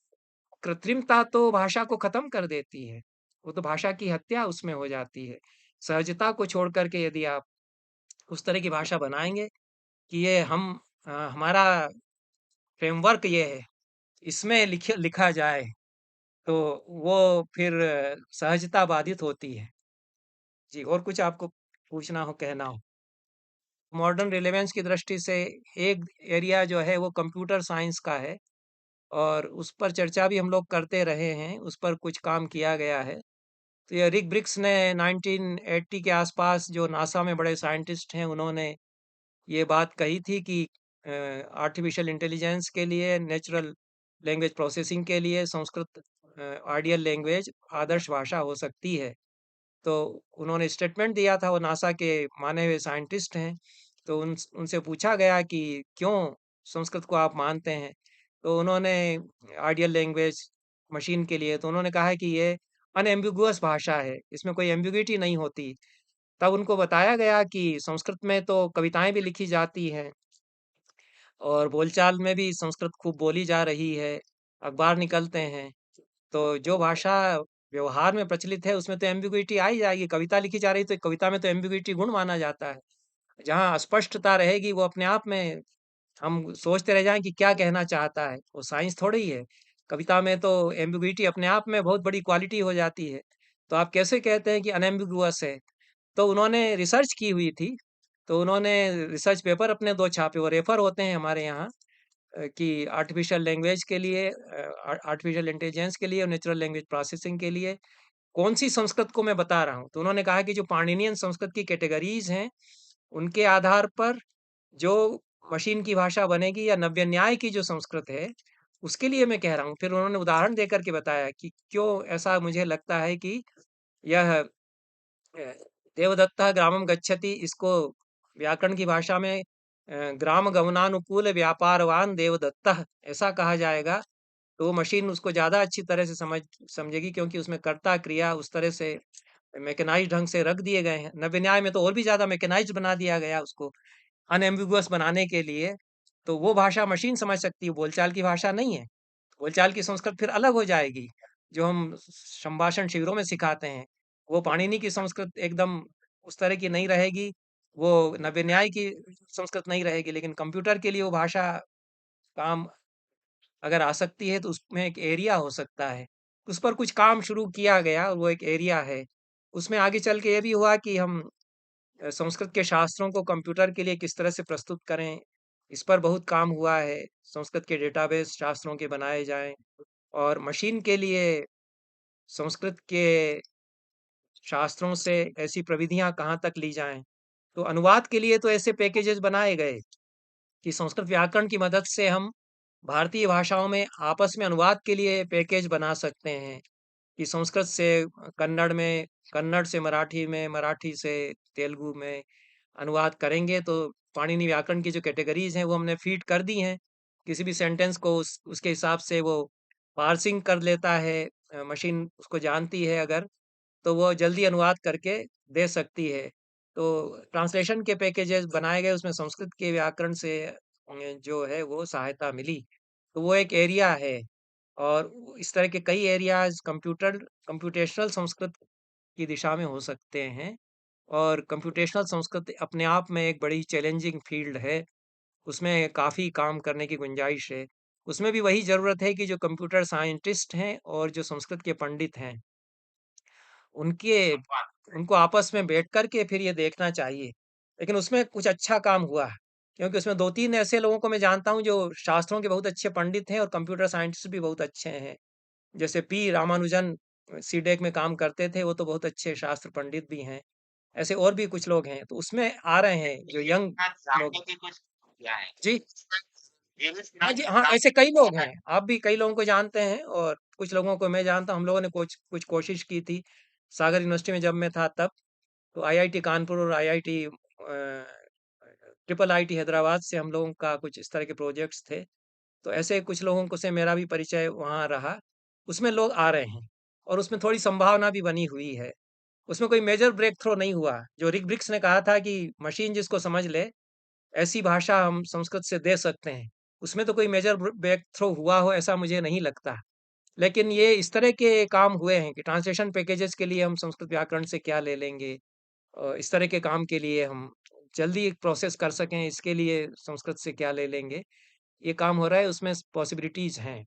[SPEAKER 1] कृत्रिमता तो भाषा को ख़त्म कर देती है, वो तो भाषा की हत्या उसमें हो जाती है। सहजता को छोड़ कर के यदि आप उस तरह की भाषा बनाएँगे कि ये हमारा फ्रेमवर्क ये है, इसमें लिखा जाए, तो वो फिर सहजता बाधित होती है। जी, और कुछ आपको पूछना हो, कहना हो? मॉडर्न रिलेवेंस की दृष्टि से एक एरिया जो है वो कंप्यूटर साइंस का है और उस पर चर्चा भी हम लोग करते रहे हैं, उस पर कुछ काम किया गया है। तो ये रिक ब्रिक्स ने 1980 के आसपास, जो नासा में बड़े साइंटिस्ट हैं, उन्होंने ये बात कही थी कि आर्टिफिशियल इंटेलिजेंस के लिए, नेचुरल लैंग्वेज प्रोसेसिंग के लिए संस्कृत आइडियल लैंग्वेज, आदर्श भाषा हो सकती है। तो उन्होंने स्टेटमेंट दिया था, वो नासा के माने हुए साइंटिस्ट हैं। तो उनसे पूछा गया कि क्यों संस्कृत को आप मानते हैं? तो उन्होंने आइडियल लैंग्वेज मशीन के लिए, तो उन्होंने कहा है कि ये अनएम्बिगुअस भाषा है, इसमें कोई एम्बिग्यूइटी नहीं होती। तब उनको बताया गया कि संस्कृत में तो कविताएँ भी लिखी जाती हैं और बोलचाल में भी संस्कृत खूब बोली जा रही है, अखबार निकलते हैं। तो जो भाषा व्यवहार में प्रचलित है उसमें तो एम्बिग्यूइटी आ ही जाएगी। कविता लिखी जा रही तो कविता में तो एम्बिग्यूइटी गुण माना जाता है। जहाँ अस्पष्टता रहेगी वो अपने आप में हम सोचते रह जाएं कि क्या कहना चाहता है, वो साइंस थोड़ी ही है। कविता में तो एम्बिग्यूइटी अपने आप में बहुत बड़ी क्वालिटी हो जाती है। तो आप कैसे कहते हैं कि अनएम्बिगुअस है? तो उन्होंने रिसर्च की हुई थी, तो उन्होंने रिसर्च पेपर अपने 2 छापे, वो रेफर होते हैं हमारे यहाँ, कि आर्टिफिशियल लैंग्वेज के लिए, आर्टिफिशियल इंटेलिजेंस के लिए और नेचुरल लैंग्वेज प्रोसेसिंग के लिए कौन-सी संस्कृत को मैं बता रहा हूँ। तो उन्होंने कहा कि जो पाणिनियन संस्कृत की कैटेगरीज़ हैं, उनके आधार पर जो मशीन की भाषा बनेगी या नव्य न्याय की जो संस्कृत है, उसके लिए मैं कह रहा हूँ। फिर उन्होंने उदाहरण देकर के बताया कि क्यों ऐसा मुझे लगता है कि यह देवदत्तः ग्रामं गच्छति, इसको व्याकरण की भाषा में ग्राम गमनानुकूल व्यापारवान देवदत्तः ऐसा कहा जाएगा। तो वो मशीन उसको ज़्यादा अच्छी तरह से समझेगी, क्योंकि उसमें कर्ता क्रिया उस तरह से मैकेनाइज्ड ढंग से रख दिए गए हैं। नव्य न्याय में तो और भी ज़्यादा मैकेनाइज्ड बना दिया गया उसको, अनएम्बिगुअस बनाने के लिए। तो वो भाषा मशीन समझ सकती है, बोलचाल की भाषा नहीं है। बोलचाल की संस्कृत फिर अलग हो जाएगी, जो हम संभाषण शिविरों में सिखाते हैं। वो पाणिनि की संस्कृत एकदम उस तरह की नहीं रहेगी, वो नव्य न्याय की संस्कृत नहीं रहेगी, लेकिन कंप्यूटर के लिए वो भाषा काम अगर आ सकती है तो उसमें एक एरिया हो सकता है। उस पर कुछ काम शुरू किया गया और वो एक एरिया है। उसमें आगे चल के ये भी हुआ कि हम संस्कृत के शास्त्रों को कंप्यूटर के लिए किस तरह से प्रस्तुत करें, इस पर बहुत काम हुआ है। संस्कृत के डेटाबेस शास्त्रों के बनाए जाएँ और मशीन के लिए संस्कृत के शास्त्रों से ऐसी प्रविधियाँ कहाँ तक ली जाएँ। तो अनुवाद के लिए तो ऐसे पैकेजेज़ बनाए गए कि संस्कृत व्याकरण की मदद से हम भारतीय भाषाओं में आपस में अनुवाद के लिए पैकेज बना सकते हैं, कि संस्कृत से कन्नड़ में, कन्नड़ से मराठी में, मराठी से तेलुगु में अनुवाद करेंगे तो पाणिनि व्याकरण की जो कैटेगरीज़ हैं वो हमने फ़ीड कर दी हैं। किसी भी सेंटेंस को उसके हिसाब से वो पार्सिंग कर लेता है, मशीन उसको जानती है अगर, तो वो जल्दी अनुवाद करके दे सकती है। तो ट्रांसलेशन के पैकेजेज़ बनाए गए, उसमें संस्कृत के व्याकरण से जो है वो सहायता मिली। तो वो एक एरिया है और इस तरह के कई एरियाज़ कंप्यूटेशनल संस्कृत की दिशा में हो सकते हैं और कंप्यूटेशनल संस्कृत अपने आप में एक बड़ी चैलेंजिंग फ़ील्ड है। उसमें काफ़ी काम करने की गुंजाइश है। उसमें भी वही ज़रूरत है कि जो कंप्यूटर साइंटिस्ट हैं और जो संस्कृत के पंडित हैं, उनके उनको आपस में बैठ कर के फिर ये देखना चाहिए। लेकिन उसमें कुछ अच्छा काम हुआ है, क्योंकि उसमें 2-3 ऐसे लोगों को मैं जानता हूँ जो शास्त्रों के बहुत अच्छे पंडित हैं और कंप्यूटर साइंटिस्ट भी बहुत अच्छे हैं। जैसे पी रामानुजन सीडेक में काम करते थे, वो तो बहुत अच्छे शास्त्र पंडित भी हैं। ऐसे और भी कुछ लोग हैं, तो उसमें आ रहे हैं जो
[SPEAKER 2] ये
[SPEAKER 1] यंग
[SPEAKER 2] बात
[SPEAKER 1] लोग।
[SPEAKER 2] जानने की कुछ क्या है?
[SPEAKER 1] जी।
[SPEAKER 2] ये भी
[SPEAKER 1] हाँ
[SPEAKER 2] सुना
[SPEAKER 1] जी, हाँ, ऐसे कई लोग हैं। आप भी कई लोगों को जानते हैं और कुछ लोगों को मैं जानता हूँ। हम लोगों ने कुछ कुछ कोशिश की थी। सागर यूनिवर्सिटी में जब मैं था तब, तो आईआईटी कानपुर और आईआईटी ट्रिपल आईटी हैदराबाद से हम लोगों का कुछ इस तरह के प्रोजेक्ट्स थे। तो ऐसे कुछ लोगों को से मेरा भी परिचय वहाँ रहा। उसमें लोग आ रहे हैं और उसमें थोड़ी संभावना भी बनी हुई है। उसमें कोई मेजर ब्रेक थ्रो नहीं हुआ। जो रिक ब्रिक्स ने कहा था कि मशीन जिसको समझ ले, ऐसी भाषा हम संस्कृत से दे सकते हैं। उसमें तो कोई मेजर ब्रेक थ्रो हुआ हो ऐसा मुझे नहीं लगता। लेकिन ये इस तरह के काम हुए हैं कि ट्रांसलेशन पैकेजेस के लिए हम संस्कृत व्याकरण से क्या ले लेंगे, इस तरह के काम के लिए हम जल्दी एक प्रोसेस कर सकें इसके लिए संस्कृत से क्या ले लेंगे। ये काम हो रहा है उसमें पॉसिबिलिटीज़ हैं।